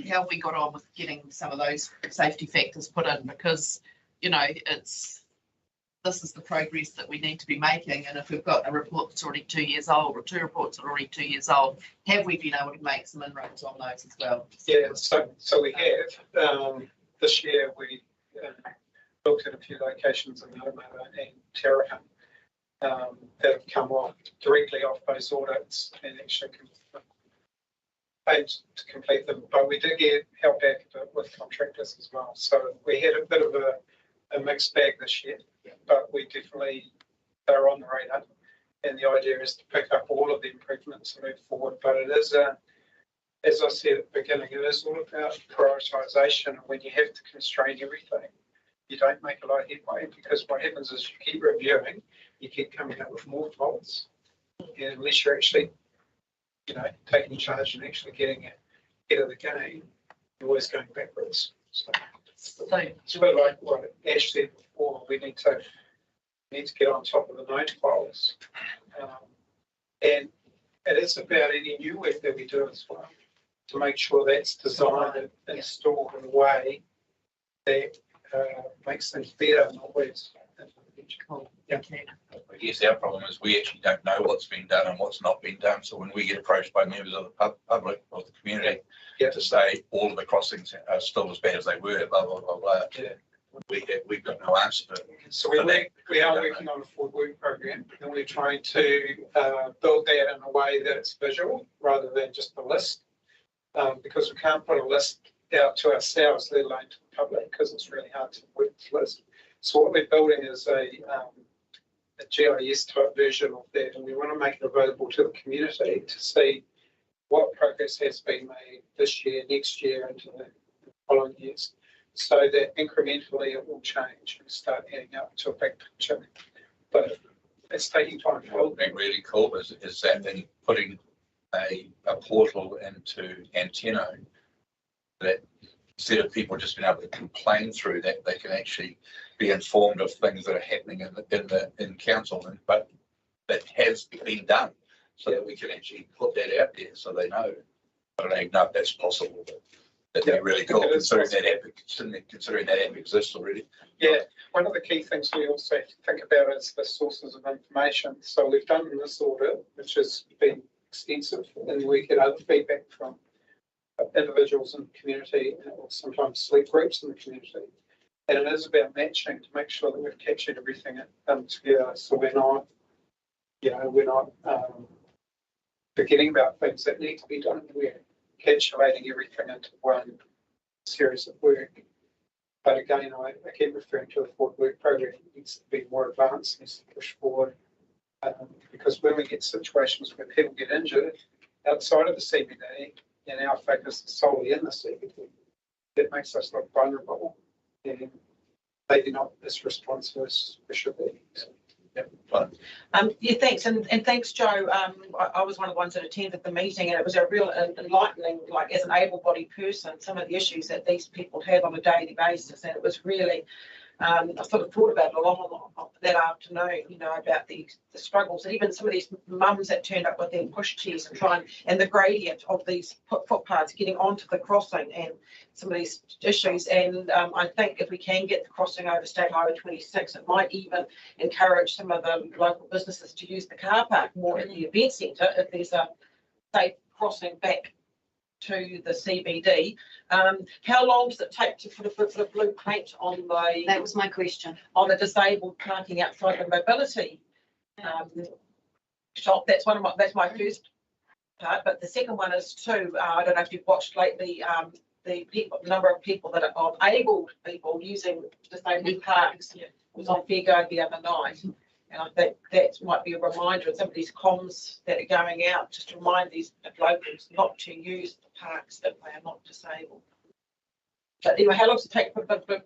How have we got on with getting some of those safety factors put in? Because, this is the progress that we need to be making. And if we've got a report that's already 2 years old, or 2 reports that are already 2 years old, have we been able to make some inroads on those as well? Yeah, so we have. This year we looked at a few locations in Matamata and Te Aroha, that have come off directly off those audits and actually paid to complete them. But we did get help back with contractors as well. So we had a bit of a mixed bag this year, but we definitely are on the radar. And the idea is to pick up all of the improvements and move forward. But it is, as I said at the beginning, it is all about prioritisation. And when you have to constrain everything, you don't make a lot of headway, because what happens is you keep reviewing, you keep coming up with more faults. And unless you're actually, taking charge and actually getting ahead of the game, you're always going backwards. So it's a bit like what Ash said before. We need to get on top of the known faults. And it is about any new work that we do as well, to make sure that's designed and installed in a way that makes things better and always. I guess our problem is we actually don't know what's been done and what's not been done. So when we get approached by members of the public, of the community, to say all of the crossings are still as bad as they were, blah, blah, blah, blah. We've got no answer to it. So we are working on a forward work program, and we're trying to build that in a way that it's visual rather than just a list, because we can't put a list out to ourselves, let alone to the public, because it's really hard to work this list. So what we're building is a GIS type version of that, and we want to make it available to the community to see what progress has been made this year, next year, into the following years, so that incrementally it will change and start adding up to a big picture. But it's taking time. What would be really cool is that in putting a portal into Antenno, that instead of people just being able to complain through that, they can actually be informed of things that are happening in council, but that has been done, so that we can actually put that out there so they know. I don't even know if that's possible, but that'd be really cool, considering that app exists already. Yeah, one of the key things we also have to think about is the sources of information. So we've done this audit, which has been extensive, and we get other feedback from individuals in the community, or sometimes sleep groups in the community. And it is about matching to make sure that we've captured everything together, so we're not forgetting about things that need to be done. We're encapsulating everything into one series of work. But again, I keep referring to the forward work program. It needs to be more advanced, needs to push forward, because when we get situations where people get injured outside of the CBD, and our focus is solely in the CBD, that makes us look vulnerable and maybe not as responsive as we should be. So, thanks, and thanks, Joe. I was one of the ones that attended the meeting, and it was a real enlightening, like as an able-bodied person, some of the issues that these people have on a daily basis, and it was really. I sort of thought about it a lot that afternoon, about the struggles, and even some of these mums that turned up with their pushchairs and the gradient of these footpaths getting onto the crossing, and some of these issues. And I think if we can get the crossing over State Highway 26, it might even encourage some of the local businesses to use the car park more in the event centre if there's a safe crossing back to the CBD. How long does it take to put a blue paint on the? That was my question. On the disabled parking outside the mobility shop. That's my first part. But the second one is too. I don't know if you've watched lately. The number of people that are able people using disabled parks was on Fair Go the other night. And I think that might be a reminder of some of these comms that are going out, just to remind these locals not to use the parks if they are not disabled. But anyway, how long does it take to put blue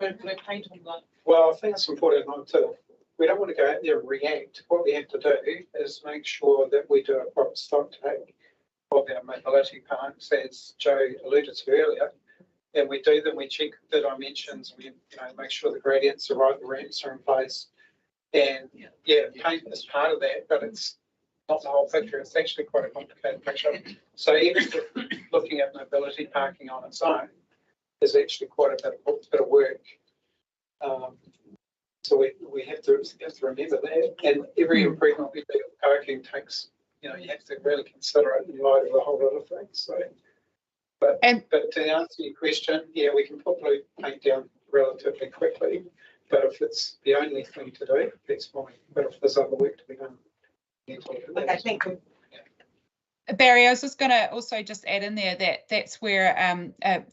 paint on that? Well, I think it's important not to, we don't want to go out there and react. What we have to do is make sure that we do a proper stock take of our mobility parks, as Joe alluded to earlier. And we do them, we check the dimensions, we make sure the gradients are right, the ramps are in place. And paint is part of that, but it's not the whole picture. It's actually quite a complicated picture. So even looking at mobility parking on its own is actually quite a bit of work. So we have to remember that. And every improvement we do with parking takes, you have to really consider it in light of a whole lot of things. So, but to answer your question, we can put blue paint down relatively quickly. But if it's the only thing to do, that's fine. But if there's other work to be done. Okay, thank you. Barry, I was just going to also just add in there that that's where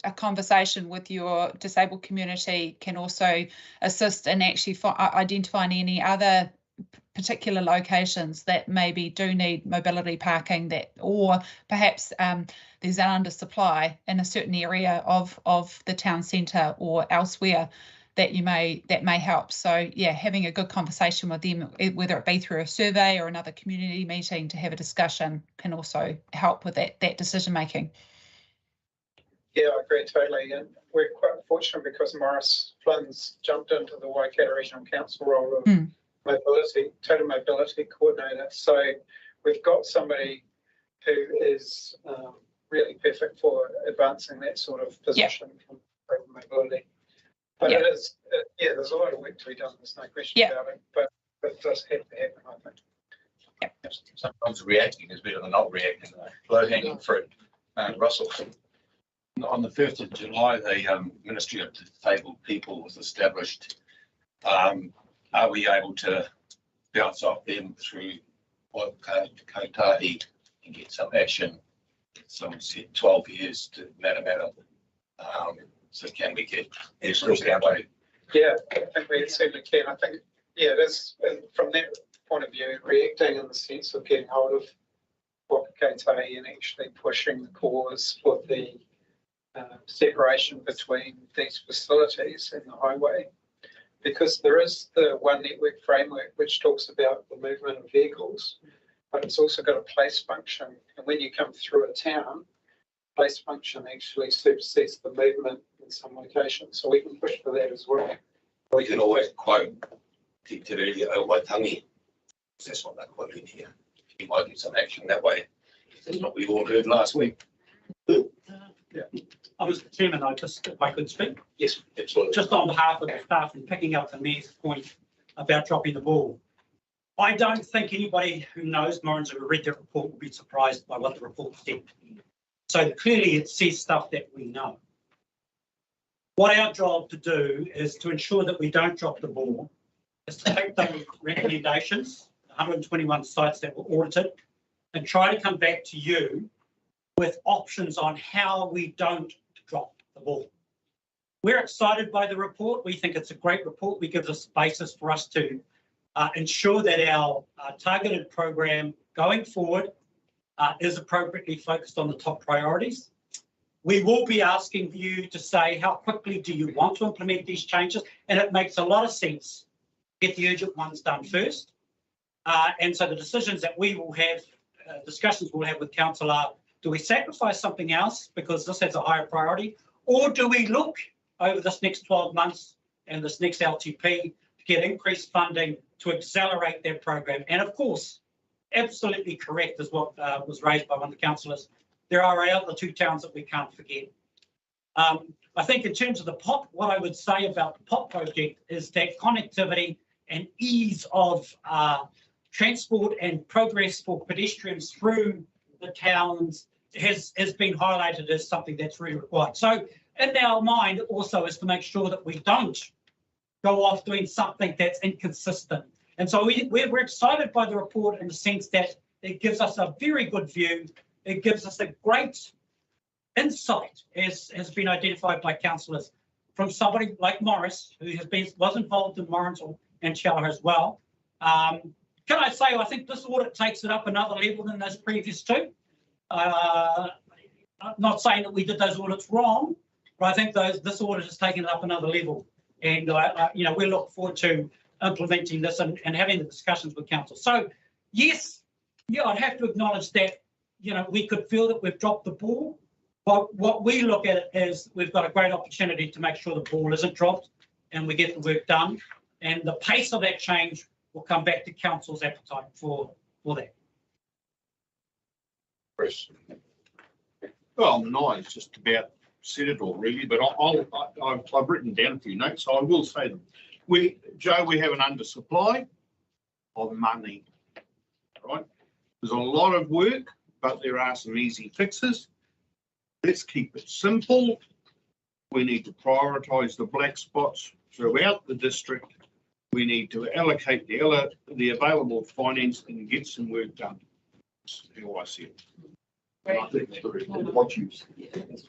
a conversation with your disabled community can also assist in actually identifying any other particular locations that maybe do need mobility parking, that, or perhaps there's an undersupply in a certain area of the town centre or elsewhere that may help. So yeah, having a good conversation with them, whether it be through a survey or another community meeting to have a discussion, can also help with that decision making. Yeah, I agree totally. And we're quite fortunate because Maurice Flynn's jumped into the Waikato Regional Council role of total mobility coordinator. So we've got somebody who is really perfect for advancing that sort of position from mobility. But it is, there's a lot of work to be done. There's no question about it. But it does have to happen, I think. Sometimes reacting is better than not reacting. Low hanging fruit. Russell. On the 1st of July, the Ministry of Disabled People was established. Are we able to bounce off them through Kotahi and get some action? Some said 12 years to Matamata. So can we get that way? Yeah, I think we certainly can. I think, it is from that point of view, reacting in the sense of getting hold of Kotahi and actually pushing the cause for the separation between these facilities and the highway. Because there is the One Network framework which talks about the movement of vehicles, but it's also got a place function. And when you come through a town, place function actually supersedes the movement in some locations. So we can push for that as well. We can always quote Te Tiriri o Waitangi. That's what they're quoting here. You might get some action that way. That's what we all heard last week. I was Chairman, if I could speak. Yes, absolutely. Just on behalf of the staff and picking up the Mayor's point about dropping the ball. I don't think anybody who knows Morins or read the report will be surprised by what the report said. So clearly it says stuff that we know. What our job to do is to ensure that we don't drop the ball, is to take those recommendations, 121 sites that were audited, and try to come back to you with options on how we don't drop the ball. We're excited by the report. We think it's a great report. We give us a basis for us to ensure that our targeted program going forward is appropriately focused on the top priorities. We will be asking you to say how quickly do you want to implement these changes, and it makes a lot of sense to get the urgent ones done first. And so the decisions that we will have, discussions we'll have with council are, do we sacrifice something else because this has a higher priority, or do we look over this next 12 months and this next LTP to get increased funding to accelerate their program? And of course, absolutely correct is what was raised by one of the councillors. There are our other two towns that we can't forget. I think in terms of the POP, what I would say about the POP project is that connectivity and ease of transport and progress for pedestrians through the towns has been highlighted as something that's really required. So in our mind also is to make sure that we don't go off doing something that's inconsistent. And so we're excited by the report in the sense that it gives us a very good view. It gives us a great insight, as has been identified by councillors, from somebody like Morris, who was involved in Morrinsville and Chowra as well. Can I say, I think this audit takes it up another level than those previous two. I'm not saying that we did those audits wrong, but I think this audit has taken it up another level. And we look forward to implementing this and having the discussions with council. So yes, I'd have to acknowledge that, we could feel that we've dropped the ball, but what we look at it as we've got a great opportunity to make sure the ball isn't dropped and we get the work done. And the pace of that change will come back to council's appetite for that. Chris. Well, Ni's just about said it all really, but I've written down a few notes, so I will say them. Joe, we have an undersupply of money, right? There's a lot of work, but there are some easy fixes. Let's keep it simple. We need to prioritise the black spots throughout the district. We need to allocate the available finance and get some work done. That's how I see it. And I think that's what you said.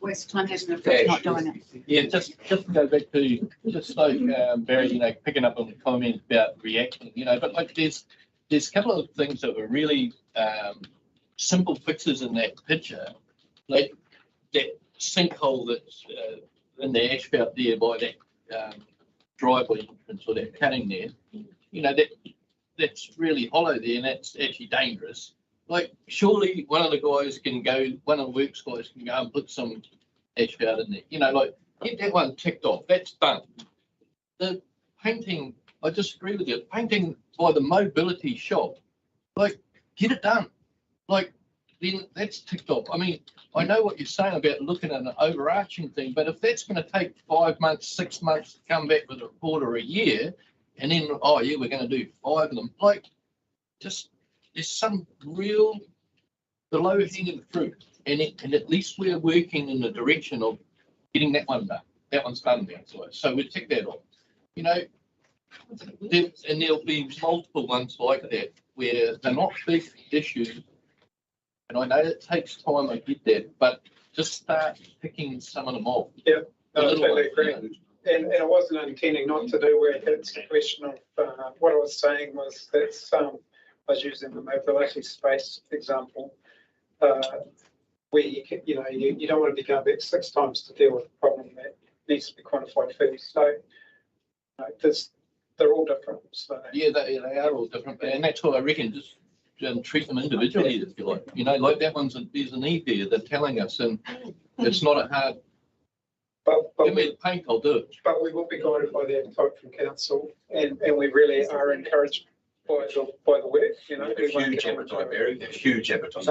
West London isn't not doing it. Yeah, just to go back to, just like Barry, you know, picking up on the comment about reacting, you know, but like there's a couple of things that were really simple fixes in that picture, like that sinkhole that's in the asphalt there by that driveway entrance or that cutting there, you know, that's really hollow there and that's actually dangerous. Like, surely one of the works guys can go and put some asphalt in there, you know, like, get that one ticked off, that's done. The painting, I disagree with you, painting by the mobility shop, like, get it done. Like, then that's ticked off. I mean, I know what you're saying about looking at an overarching thing, but if that's going to take 5 months, 6 months to come back with a report or a year, and then, oh yeah, we're going to do 5 of them, like, just, there's some real below hanging fruit, and at least we're working in the direction of getting that one done. That one's done now, so we tick that off. You know, and there'll be multiple ones like that where they're not big issues, and I know it takes time. I get that, but just start picking some of them off. Yeah, I totally agree. You know. And I wasn't intending not to do where it's a question of what I was saying was that I was using the mobility space example. Where you know you don't want to be going back 6 times to deal with a problem that needs to be quantified first. So they're all different. So Yeah, they are all different, and that's why I reckon just treat them individually, if you like. You know, like that there's a need there. They're telling us, and it's not a hard. But Give me the paint, I'll do it. But we will be guided by the appetite from council, and we really are encouraged by the work. You know, Huge appetite, Barry. Huge appetite.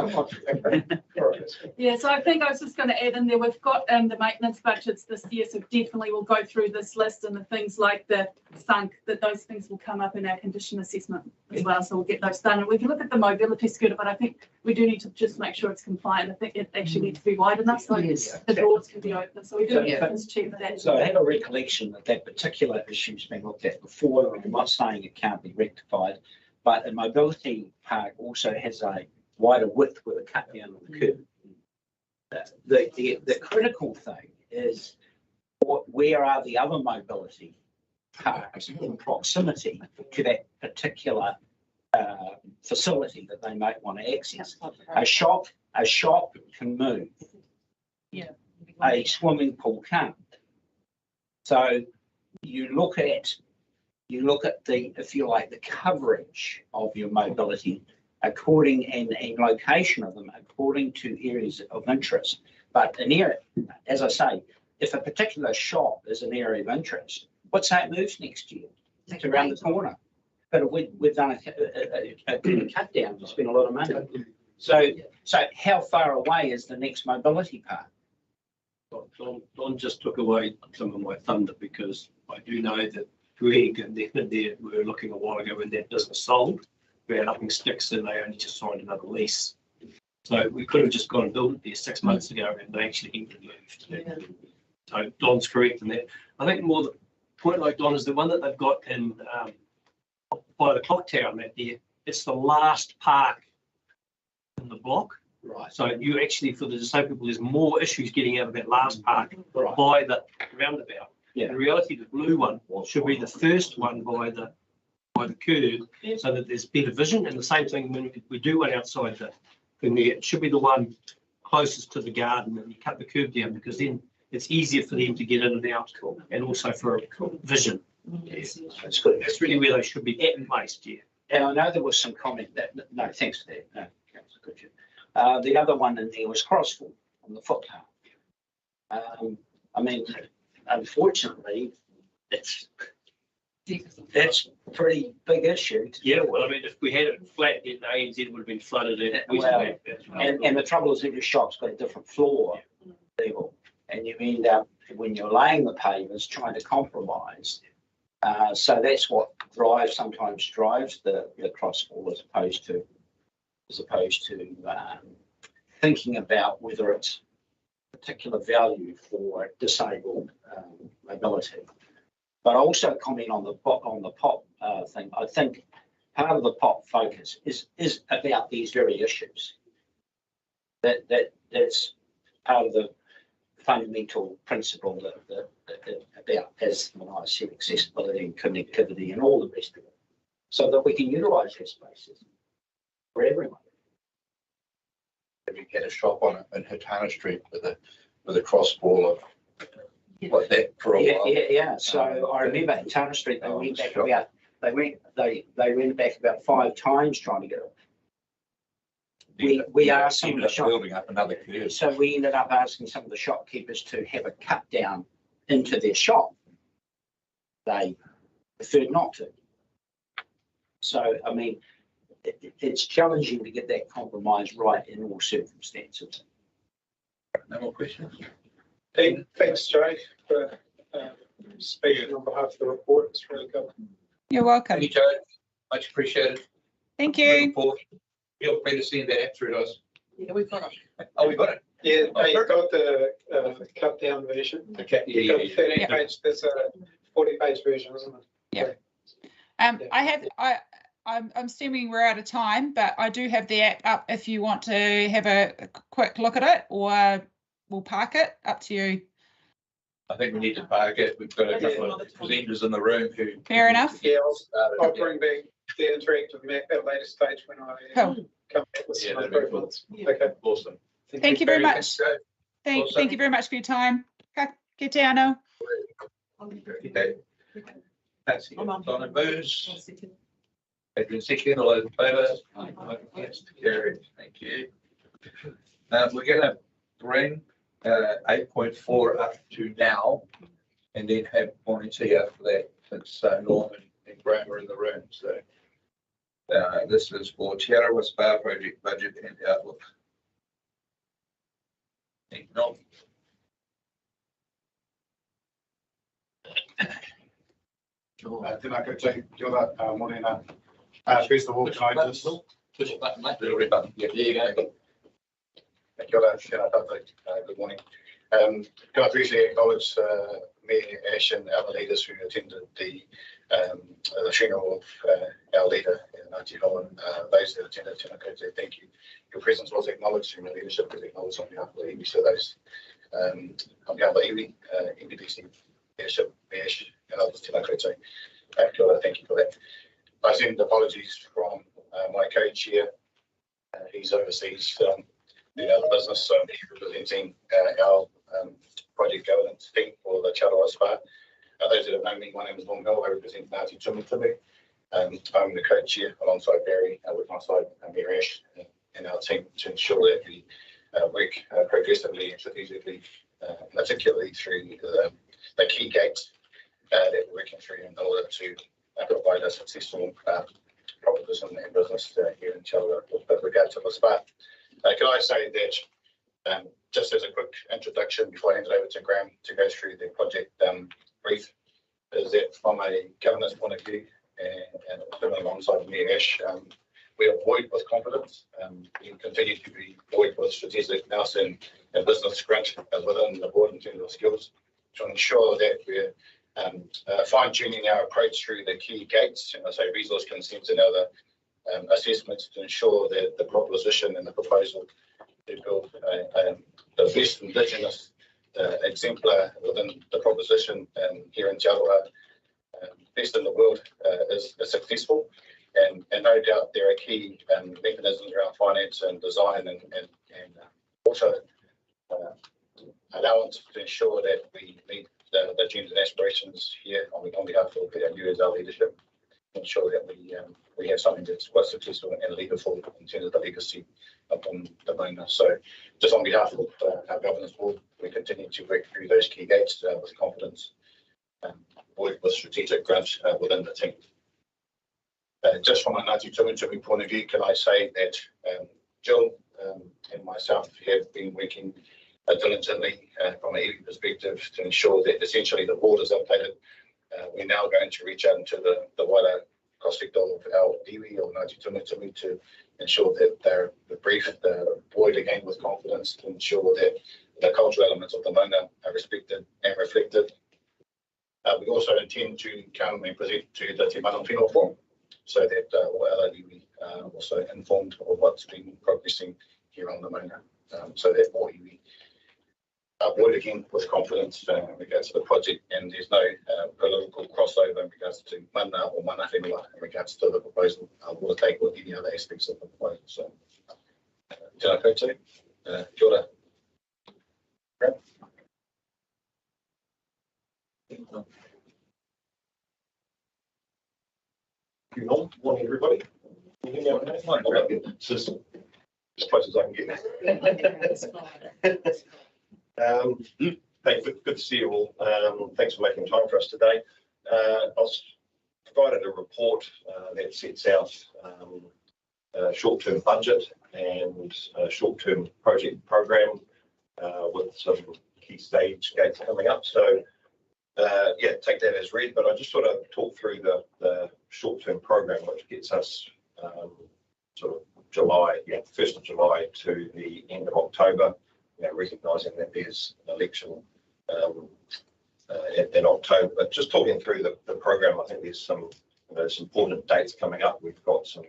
Yeah, so I think I was just going to add in there, we've got the maintenance budgets this year, so definitely we'll go through this list and the things like the sunk, that those things will come up in our condition assessment as well, so we'll get those done. And we can look at the mobility scooter, but I think we do need to just make sure it's compliant. I think it actually needs to be wide enough so the doors can be open, so we do need to just check that. So I have a recollection that particular issue's been looked at before. I'm not saying it can't be rectified, but a mobility park also has a wider width with a cut down on the curb. The critical thing is where are the other mobility parks in proximity to that particular facility that they might want to access. A shop can move. Yeah. A swimming pool can't. So you look at the, if you like, the coverage of your mobility according and location of them according to areas of interest. But an area, as I say, if a particular shop is an area of interest, what's that moves next year? It's around the corner. But we've done a cut down to spend a lot of money. So how far away is the next mobility park? Don just took away some of my thunder, because I do know that Greg and they were looking a while ago when that business sold. We had upping sticks and they only just signed another lease. So we could have just gone and built it there 6 months ago and they actually even moved. Yeah. So Don's correct in that. I think more the point like Don is the one that they've got in by the clock tower and that there. It's the last park in the block. Right. So you actually, for the disabled people, there's more issues getting out of that last park by the roundabout. Yeah. In reality, the blue one should be the first one by the curb, so that there's better vision. And the same thing when we do one outside the thing there, it should be the one closest to the garden, and you cut the curb down, because then it's easier for them to get in and out, and also for vision. Yeah. That's good. That's really where they should be placed. Yeah. And I know there was some comment that, no, thanks for that. No, that's good. The other one in there was Crossville on the footpath. I mean, unfortunately, that's a pretty big issue. Yeah, well, I mean, if we had it flat, then ANZ would have been flooded in. Well, and the trouble is every shop's got a different floor level, and you end up, when you're laying the pavers, trying to compromise. So that's what sometimes drives the crossfall, as opposed to thinking about whether it's particular value for disabled mobility. But also comment on the POP thing. I think part of the POP focus is about these very issues. That's part of the fundamental principle that about, as when I said, accessibility and connectivity and all the rest of it, so that we can utilise those spaces for everyone. We had a shop on in Hatana Street with a cross wall of like that for a while. Yeah. So I remember Hatana Street, they went back about 5 times trying to get it. We asked some of the shop, building up another curve. so we ended up asking some of the shopkeepers to have a cut down into their shop. They preferred not to. So, I mean, it's challenging to get that compromise right in all circumstances. No more questions? Thanks, Jay, for speaking on behalf of the report. It's really good. You're welcome. Thank you, Joe. Much appreciated. Thank you. Feel free to send that through to us. Yeah, we've got it. Oh, we got it. Yeah, you've got the cut down version. Okay. You've got the 13 page, there's a 40-page version, isn't it? Yeah. I'm assuming we're out of time, but I do have the app up if you want to have a quick look at it, or we'll park it. Up to you. I think we need to park it. We've got a couple of presenters in the room who. Fair enough. Yeah, I'll bring back the interactive map at a later stage when I come back with some improvements. Okay. Awesome. Thank you very much. Thank you very much for your time. Get down. Okay. That's it. Donna Booze. Adrian second, all those in favour? Yes, carried. Thank you. We're going to bring 8.4 up to now, and then have Monty after that, since Norman and Graham are in the room. So this is for Te Arawa Spa project budget and outlook. Thank you, Tēnā koutou, kia ora, morena. First of all, can I just push the button, mate? Little red button. Yeah, there you go. Kia ora, tēnā tātou, good morning. Can I briefly acknowledge Mayor Ash and other leaders who attended the funeral of our leader, Ngāti Holland. Those that attended, tēnā koutou, thank you. Your presence was acknowledged and your leadership was acknowledged on behalf of the iwi. So those on behalf of the iwi, NPDC leadership, Ash and others, tēnā koutou. Kia ora, thank you for that. I send apologies from my co-chair. He's overseas doing other business, so I'm representing our project governance team for the Te Arawa Spa. Those that have known me, my name is Long Hill. I represent Ngāti Tumutimu. I'm the co-chair alongside Barry, with my side, Mayor Ash, and our team to ensure that we work progressively and strategically, particularly through the key gates that we're working through in order to provide a successful proposition and business here in Te Arawa with regard to the spa. Can I say that just as a quick introduction before I hand it over to Graham to go through the project brief, is that from a governance point of view and alongside Mayor Ash, we are buoyed with confidence. We continue to be buoyed with strategic nous and business grunt within the board in terms of skills to ensure that we're fine-tuning our approach through the key gates, and I say resource consents and other assessments to ensure that the proposition and the proposal to build the best Indigenous exemplar within the proposition here in Te Arawa, best in the world, is successful. And no doubt there are key mechanisms around finance and design and also allowance to ensure that we meet the agendas and aspirations here on behalf of you as our leadership, ensure that we have something that's quite successful and leaderful in terms of the legacy upon the Mauna. So just on behalf of our governance board, we continue to work through those key gates with confidence and work with strategic grunts within the team. Just from a Ngāti Tumutimu point of view, can I say that Jill and myself have been working diligently from an iwi perspective to ensure that essentially the board is updated. We're now going to reach out into the wider cross-sector of our iwi or Ngāti Tumutimu to ensure that they're briefed, buoyed again with confidence to ensure that the cultural elements of the Mauna are respected and reflected. We also intend to come and present to the Te Manawhenua Forum so that all our iwi are also informed of what's been progressing here on the maina, so that all iwi are working with confidence in regards to the project, and there's no political crossover in regards to mana or mana whenua in regards to the proposal. We'll take with any other aspects of the proposal. So, tēnā koutou, kia ora. Morning, everybody. Can you hear me okay? Just as close as I can get. Hey, good to see you all. Thanks for making time for us today. I was provided a report that sets out a short-term budget and a short-term project program with some key stage gates coming up. So yeah, take that as read, but I just sort of talk through the short-term program, which gets us sort of July, 1st of July to the end of October, recognising that there's an election in October. But just talking through the program, I think there's some important dates coming up. We've got some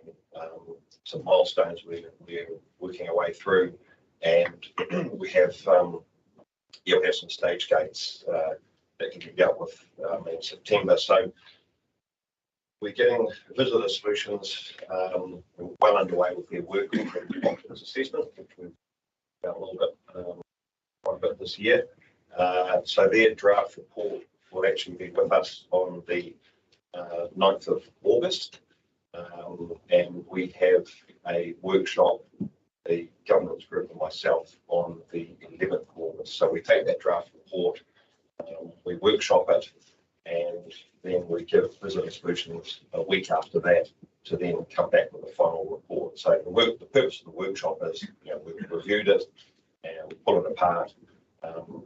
milestones we're working our way through, and we have some stage gates that can be dealt with in September. So we're getting Visitor Solutions well underway with their work on the confidence assessment, which we've done a little bit, quite a bit this year. So their draft report will actually be with us on the 9th of August. And we have a workshop, the governance group and myself, on the 11th of August. So we take that draft report, we workshop it, and then we give Visitor Solutions a week after that to then come back with a final report. So the purpose of the workshop is, we've reviewed it and we pull it apart,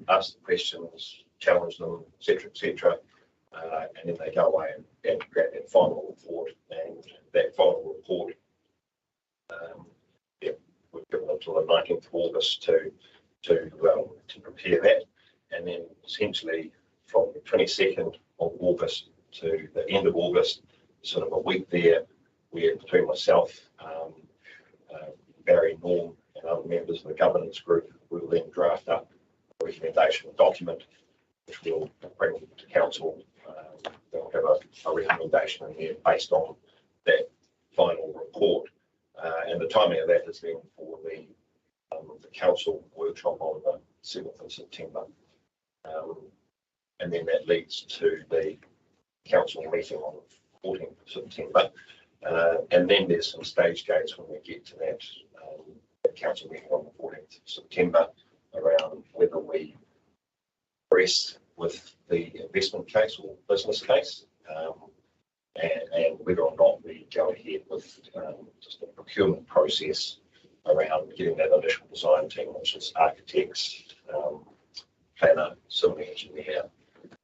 ask the questions, challenge them, etc., and then they go away and create that final report. And that final report, we've given until the 19th of August to prepare that, and then essentially from the 22nd of August to the end of August, sort of a week there, where between myself, Barry, Norm, and other members of the governance group will then draft up a recommendation document, which we'll bring to council. They'll have a recommendation in there based on that final report, and the timing of that is then for the council workshop on the 7th of September. And then that leads to the council meeting on the 14th of September. And then there's some stage gates when we get to that council meeting on the 14th of September around whether we progress with the investment case or business case, and whether or not we go ahead with just the procurement process around getting that initial design team, which is architects, planner, civil engineer,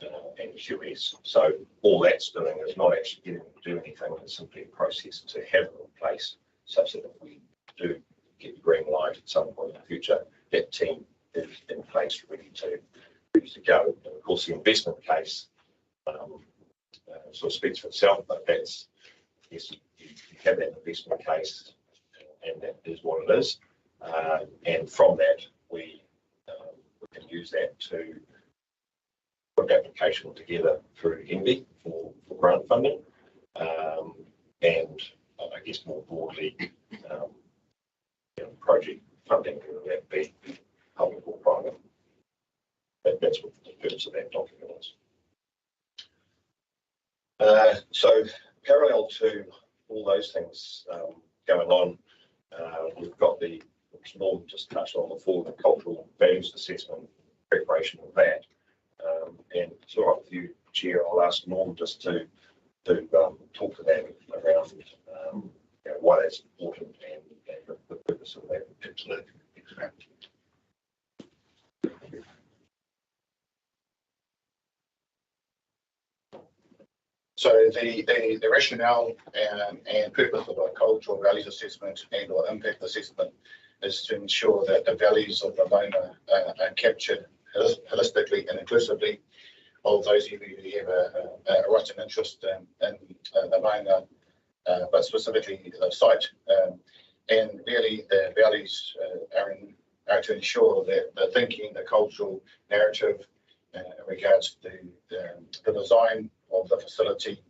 and QS. So all that's doing is not actually getting to do anything, it's simply a process to have it in place such that if we do get the green light at some point in the future, that team is in place ready to go. And of course, the investment case sort of speaks for itself, but that's, yes, you have that investment case, and that is what it is. And from that, we can use that to put an application together through ENVI for grant funding. And I guess more broadly, project funding, whether that be public or private. That's what the purpose of that document is. So parallel to all those things going on, we've got which Norm just touched on before, the cultural values assessment, preparation of that. And it's all right with you, Chair, I'll ask Norm just to talk to that around why that's important and the purpose of that. Absolutely. So the rationale and purpose of a cultural values assessment and or impact assessment is to ensure that the values of the maina are captured holistically and inclusively of those who have a right and interest in the Maunga, but specifically the site. And really the values are to ensure that the thinking, the cultural narrative in regards to the design of the facility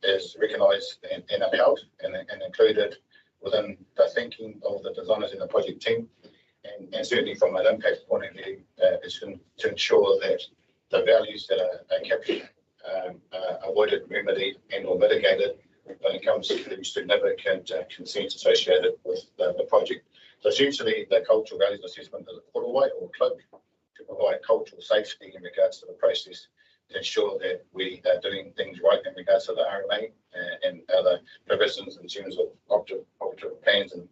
is recognised and upheld and included within the thinking of the designers and the project team. And certainly from an impact point of view, it's to ensure that the values that are captured are avoided, remedied and or mitigated when it comes to significant concerns associated with the project. So essentially the cultural values assessment is a put-away or cloak to provide cultural safety in regards to the process, to ensure that we are doing things right in regards to the RMA and other provisions in terms of operative plans and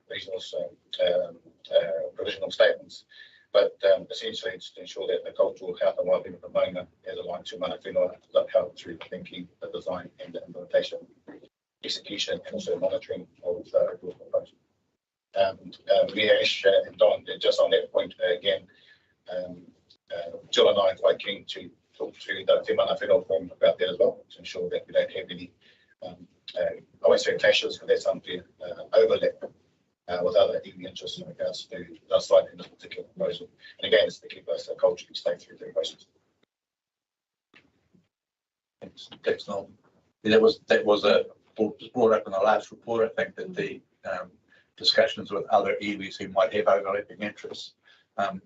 resource provisional statements. But essentially it's to ensure that the cultural health and wellbeing of the Maunga as aligned to mana whenua is upheld through thinking, the design and the implementation, execution and also monitoring of the overall proposal. Mayor Ash and Don, just on that point again, Jill and I are quite keen to talk to the Te Mana Whenua Forum about that as well, to ensure that we don't have any, I won't say clashes, because that's unfair, overlap with other EV interests in regards to the site in this particular proposal. And again, it's to keep us culturally stay through the process. Thanks, Noel. That was brought up in the last report. I think that the discussions with other EVs who might have overlapping interests had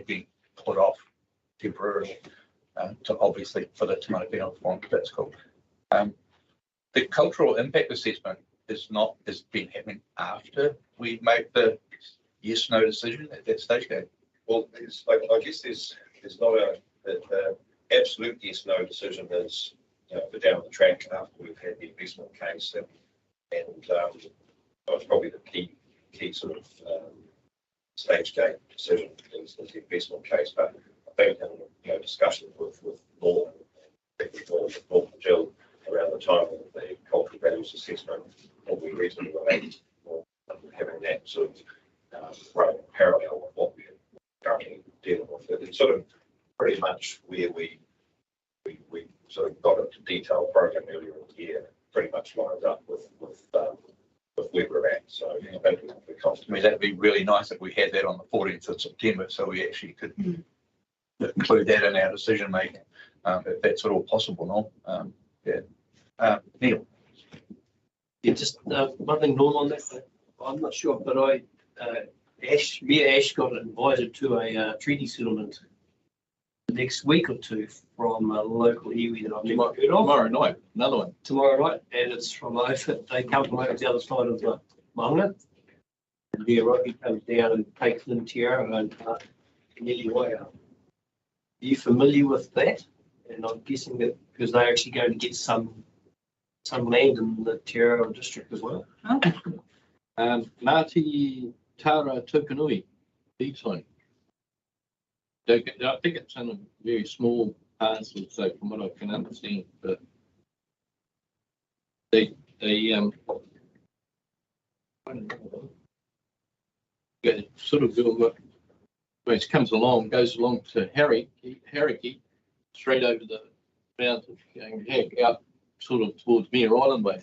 been put off temporarily to obviously for the Te Mana Whenua Forum. That's cool. The cultural impact assessment is been happening after we make the yes/no decision at that stage. Well, I guess there's not a absolute yes/no decision is for down the track after we've had the investment case and that was probably the key sort of stage gate decision is the investment case. But I think in discussion with Norm and Jill around the time of the cultural values assessment, we reasonably related having that sort of running parallel with what we're currently dealing with. It's sort of pretty much where we sort of got into detailed program earlier in the year, pretty much lines up with where we're at. So I think we're confident. I mean, that'd be really nice if we had that on the 14th of September, so we actually could include that in our decision making, if that's at all possible. No, Neil. Yeah, just one thing, Norm, on that. I'm not sure, but Ash got invited to a treaty settlement the next week or two from a local iwi that I've never heard of. Tomorrow night, another one. Tomorrow night, and it's from over. They come from over the other side of the Maunga. And he comes down and takes them Tiara and Neliwaya. Are you familiar with that? And I'm guessing that because they're actually going to get some land in the Te Reo district as well. Ngāti Tara Tukanui, Deton. I think it's in a very small parcel, so from what I can understand, but they sort of do what it goes along to Harriki, straight over the mountain, going out sort of towards Mere Island way,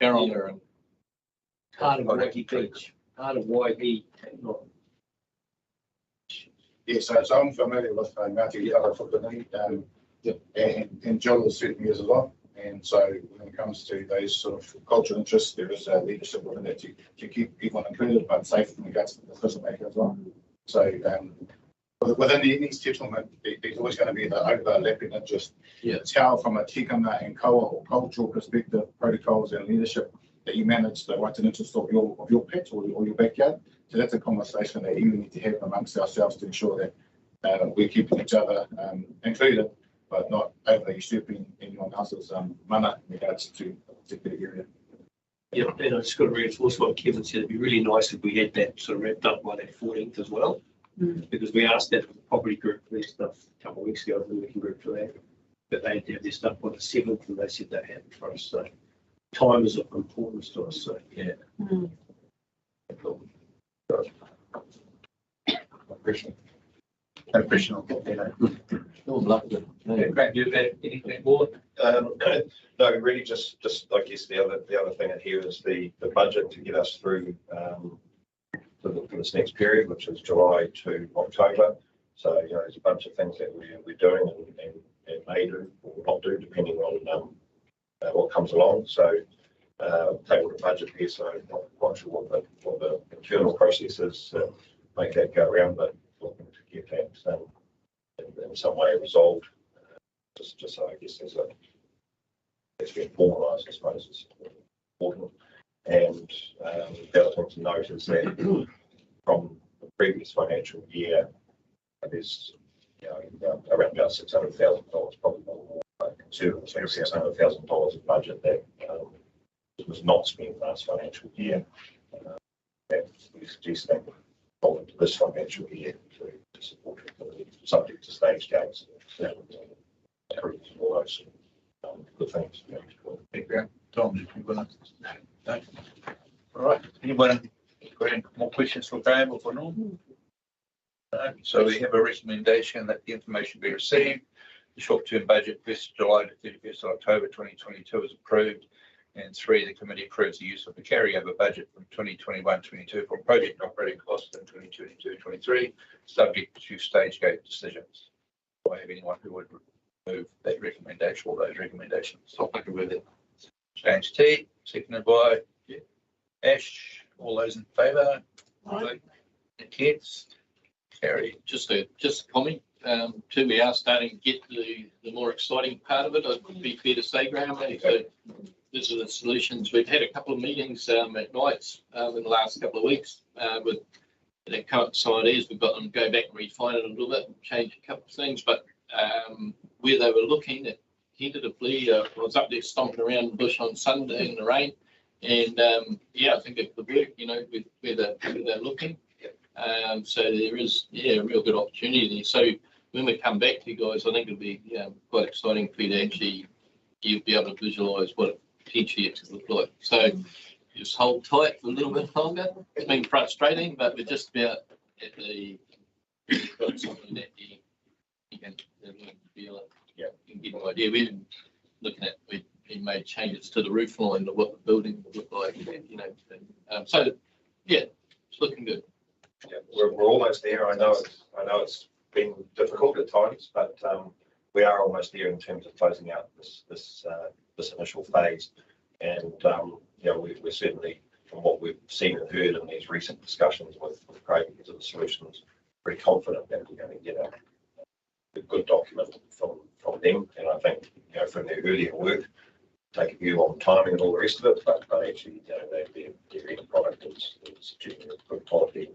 Carolina and part of Waihee Beach, part of Waihee. Yes, so I'm familiar with Ngāti Whakaputanui, and Jill is certainly is as well. And so when it comes to those sort of cultural interests, there is leadership within it to keep everyone included, but safe in regards to the decision making as well. So within the settlement, there's always going to be the overlapping interest. It's how, from a tikanga and koa or cultural perspective, protocols and leadership, that you manage the right and interest of your pet or your backyard. So that's a conversation that you need to have amongst ourselves to ensure that we're keeping each other included, but not overly usurping anyone else's mana in regards to a particular area. Yeah, and I just got to reinforce what Kevin said. It'd be really nice if we had that sort of wrapped up by that 14th as well, because we asked that property group for their stuff a couple of weeks ago, the working group for that, but they have their stuff on the 7th, and they said they had it for us. So time is of importance to us. So yeah. Appreciate. Grant, do you have anything more? No, really just I guess the other thing in here is the budget to get us through for this next period, which is July to October. So, you know, there's a bunch of things that we're doing and may do or not do, depending on what comes along. So, table the budget here, so I'm not quite sure what the internal process is to make that go around, but looking to get that in some way resolved. Just so I guess it's been formalised, I suppose, is important. And the other thing to note is that from the previous financial year, there's around about $600,000, probably more conservative, $600,000 of budget that was not spent last financial year. That we're suggesting fall into this financial year to support it, subject to stage gates. All those good things. Tom, if you want to. No. All right. Anyone got any more questions for Graham or for Norm? No. So we have a recommendation that the information be received. The short-term budget 1st July to 31st October 2022 is approved. And 3, the committee approves the use of the carryover budget from 2021-22 for project operating costs in 2022-23, subject to stage gate decisions. Do I have anyone who would move that recommendation or those recommendations? I'll take it with it. James T, seconded by Ash. All those in favour? Aye. Against? Carry. Just a comment. Too, we are starting to get the more exciting part of it. I'd be fair to say, Graham. So these are the solutions. We've had a couple of meetings at nights in the last couple of weeks with the current is we've got them go back and refine it a little bit, and change a couple of things. But where they were looking at tentatively, I was up there stomping around the bush on Sunday in the rain, and I think it could work. You know, with where they're looking. So there is a real good opportunity there. So when we come back to you guys, I think it'll be quite exciting for you to actually you'll be able to visualise what it potentially it could look like. So just hold tight for a little bit longer. It's been frustrating, but we're just about at the got something that you can feel it. Yeah, you can get an idea. We've been looking at we made changes to the roof line of what the building would look like. You know, so yeah, it's looking good. Yeah, we're almost there. I know it's been difficult at times, but we are almost there in terms of closing out this initial phase. And we're certainly, from what we've seen and heard in these recent discussions with Craig because of the solutions, pretty confident that we're going to get a good document from them. And I think from their earlier work, take a view on timing and all the rest of it, but actually their end product is genuinely good quality.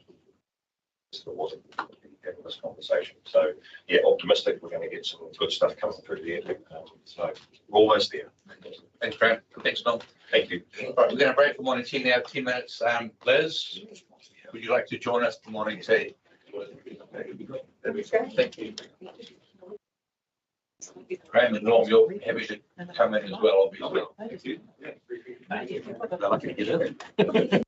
It wasn't having this conversation. So yeah, optimistic we're going to get some good stuff coming through there. So we're almost there. Thanks, Graham. Thanks, Tom. Thank you. All right, we're going to break for morning tea now, 10 minutes. Liz, would you like to join us for morning tea? Thank you. Graham and Norm, you're happy to come in as well, obviously. Thank you.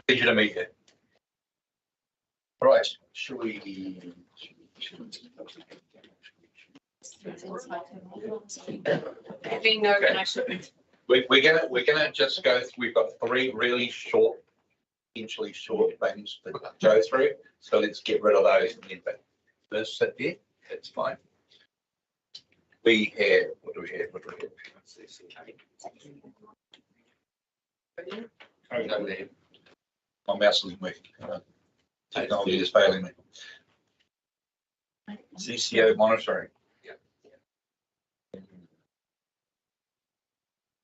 Pleasure to meet you. Right, should we? Having no connection. We're gonna just go through, we've got 3 really short, potentially short things to go through. So let's get rid of those and then first sit there, that's fine. We have, what do we have? Over there. My mouse isn't working. Technology is failing me. Cco Monitoring.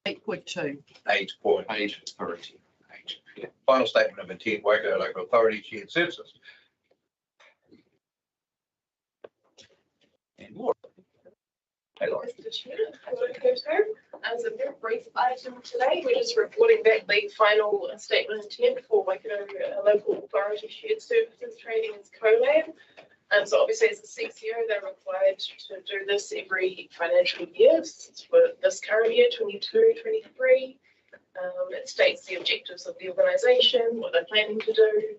8.2. 8.8. Final statement of intent, Waikato Local Authority shared services. And more. Mr. Chair, as a very brief item today, we're just reporting back the final statement of intent for Waikato Local Authority Shared Services Trading as CoLab. So obviously as a CCO, they're required to do this every financial year. For this current year, 22-23. It states the objectives of the organisation, what they're planning to do,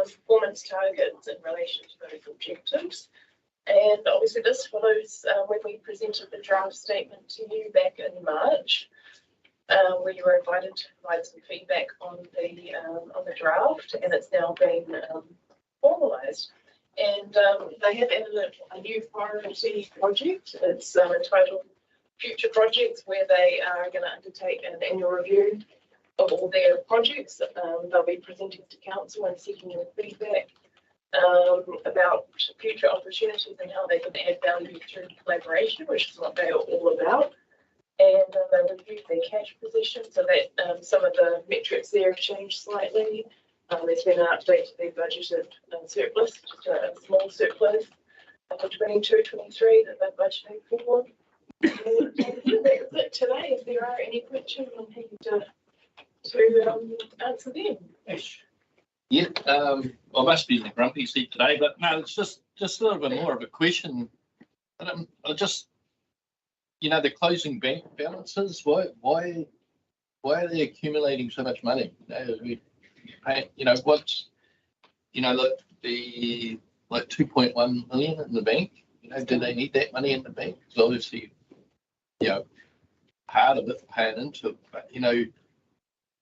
performance targets in relation to those objectives. And obviously this follows when we presented the draft statement to you back in March, where you were invited to provide some feedback on the draft, and it's now been formalised. And they have added a new priority project. It's entitled Future Projects, where they are going to undertake an annual review of all their projects. They'll be presenting to council and seeking your feedback about future opportunities and how they can add value through collaboration, which is what they are all about. And they reviewed their cash position so that some of the metrics there have changed slightly. There's been an update to their budgeted surplus, just a small surplus for 22-23 that they're budgeting for. That's it today. If there are any questions, I'm happy to answer them. Yeah, I must be in the grumpy seat today, but no, it's just a little bit more of a question. I just, the closing bank balances. Why are they accumulating so much money? We pay, what's, the 2.1 million in the bank. Do they need that money in the bank? Because obviously, part of it paying into it, but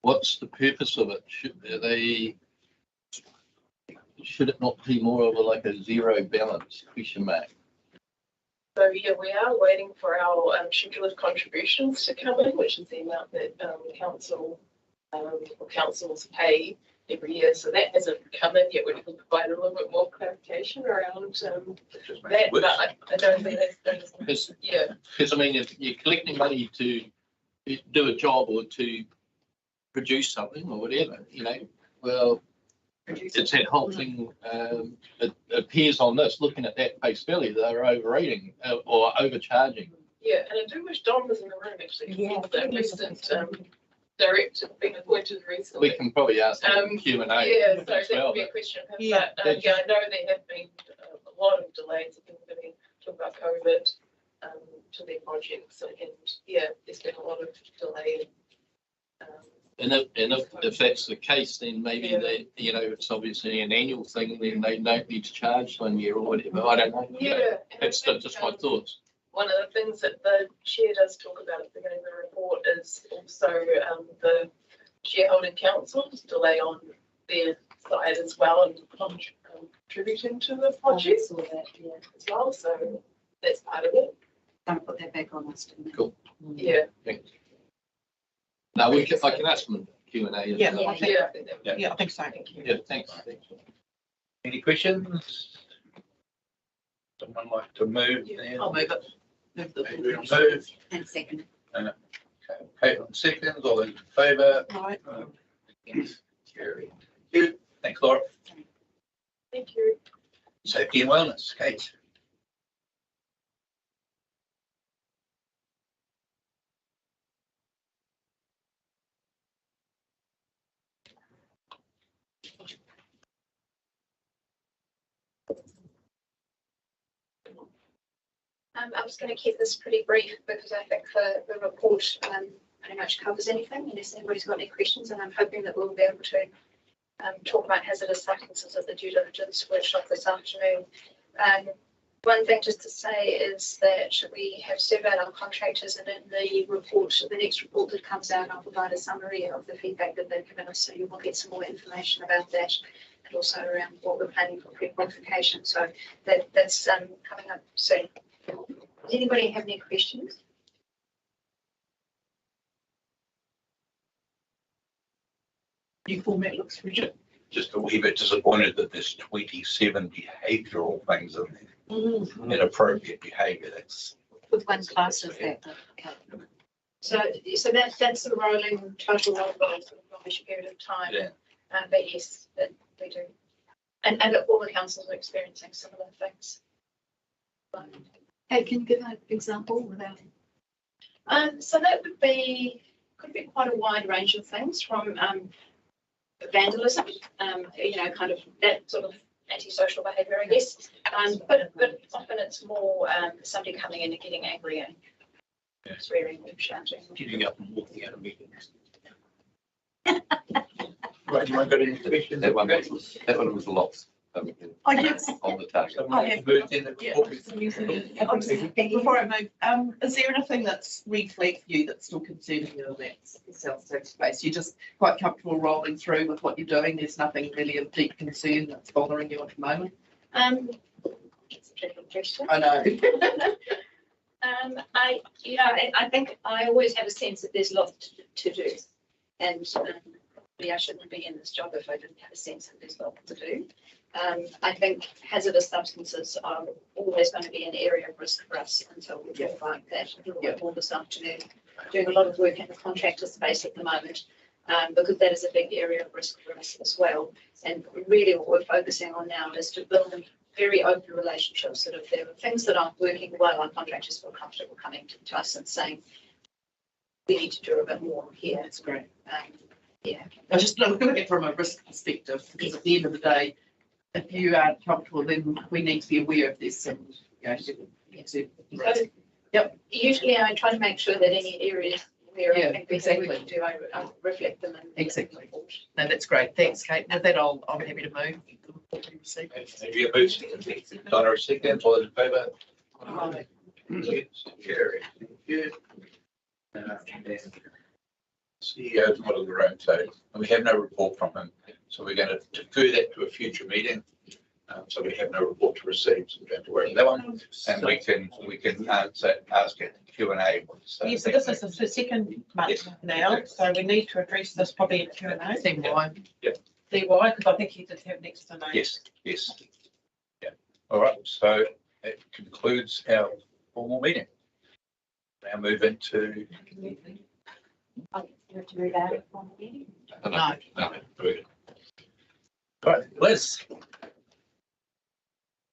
what's the purpose of it? Should it not be more of a zero balance question mark? So yeah, we are waiting for our scheduled contributions to come in, which is the amount that councils pay every year. So that hasn't come in yet. We can provide a little bit more clarification around that, but I don't think that's yeah. Because if you're collecting money to do a job or to produce something or whatever, well, it's that whole thing. It appears on this, looking at that face value, they're overrating or overcharging. Yeah, and I do wish Don was in the room actually. Yeah, that recent director being appointed recently. We can probably ask Q&A. Yeah, so that would be a question. But I know there have been a lot of delays. I think we're going to talk about COVID to their projects, and there's been a lot of delay. And if that's the case, then maybe they, it's obviously an annual thing, then they don't need to charge 1 year or whatever. I don't know. Yeah. That's just my thoughts. One of the things that the chair does talk about at the beginning of the report is also the shareholding council's delay on their side as well and contributing to the project as well. So that's part of it. Don't put that back on us. Cool. Yeah. Thanks. No, I can ask them Q&A. I think so. Thank you. Yeah, thanks. Any questions? Someone like to move? I'll move it. Move. And second. Okay, on seconds, all those in favour? Right. Yes, carried. Good. Thanks, Laura. Thank you. Safety and wellness, Kate. I'm just going to keep this pretty brief because I think the report pretty much covers anything unless anybody's got any questions, and I'm hoping that we'll be able to talk about hazardous substances at the due diligence workshop this afternoon. One thing just to say is that we have surveyed our contractors, and in the report, the next report that comes out, I'll provide a summary of the feedback that they've given us, so you will get some more information about that, and also around what we're planning for pre-qualification. So that's coming up soon. Does anybody have any questions? New format looks rigid. Just a wee bit disappointed that there's 27 behavioural things in there. Inappropriate behaviour. That's With one class is that. So that's the rolling total roll for a longish period of time. Yeah. But yes, we do. And all the councils are experiencing similar things. Hey, can you give an example without? So that could be quite a wide range of things, from vandalism, kind of that sort of antisocial behaviour, I guess. But often it's more somebody coming in and getting angry and swearing and shouting. Getting up and walking out of meetings. right. You might got any questions? That one was lots. I guess. On the target. Before I move, is there anything that's red flag for you that's still concerning you in that self-service space? You're just quite comfortable rolling through with what you're doing. There's nothing really of deep concern that's bothering you at the moment. It's a tricky question. I know. I think I always have a sense that there's lots to do, and I shouldn't be in this job if I didn't have a sense that there's lots to do. I think hazardous substances are always going to be an area of risk for us until we get like that. More this afternoon, doing a lot of work in the contractor space at the moment, because that is a big area of risk for us as well. And really what we're focusing on now is to build very open relationships, so that if there are things that aren't working well, our contractors feel comfortable coming to us and saying, we need to do a bit more here. That's great. Yeah. I just look at it from a risk perspective, because at the end of the day, if you aren't comfortable, then we need to be aware of this and, Yep. Usually I try to make sure that any areas where I think we do, I reflect them in exactly. No, that's great. Thanks, Kate. With that, I'm happy to move. Have you moved? Donna, second. All those in favour? Carry. Good. CEO's not in the room, so we have no report from him. So we're going to defer that to a future meeting. So we have no report to receive, so we don't have to worry about that one. And we can ask it Q&A. Yes, so this is the second month now, so we need to address this probably in Q&A. See why. Yep. See why, because I think he did have next to name. Yes. Yeah. All right. So that concludes our formal meeting. Now move into. You have to move out of one meeting? No. Very good. All right, Liz.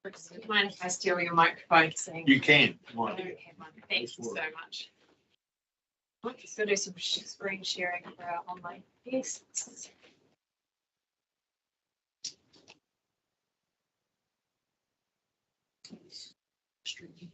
Do you mind if I steal your microphone? Saying You can. I don't have one. Thank you so much. I'm just going to do some screen sharing for our online guests. Streaming.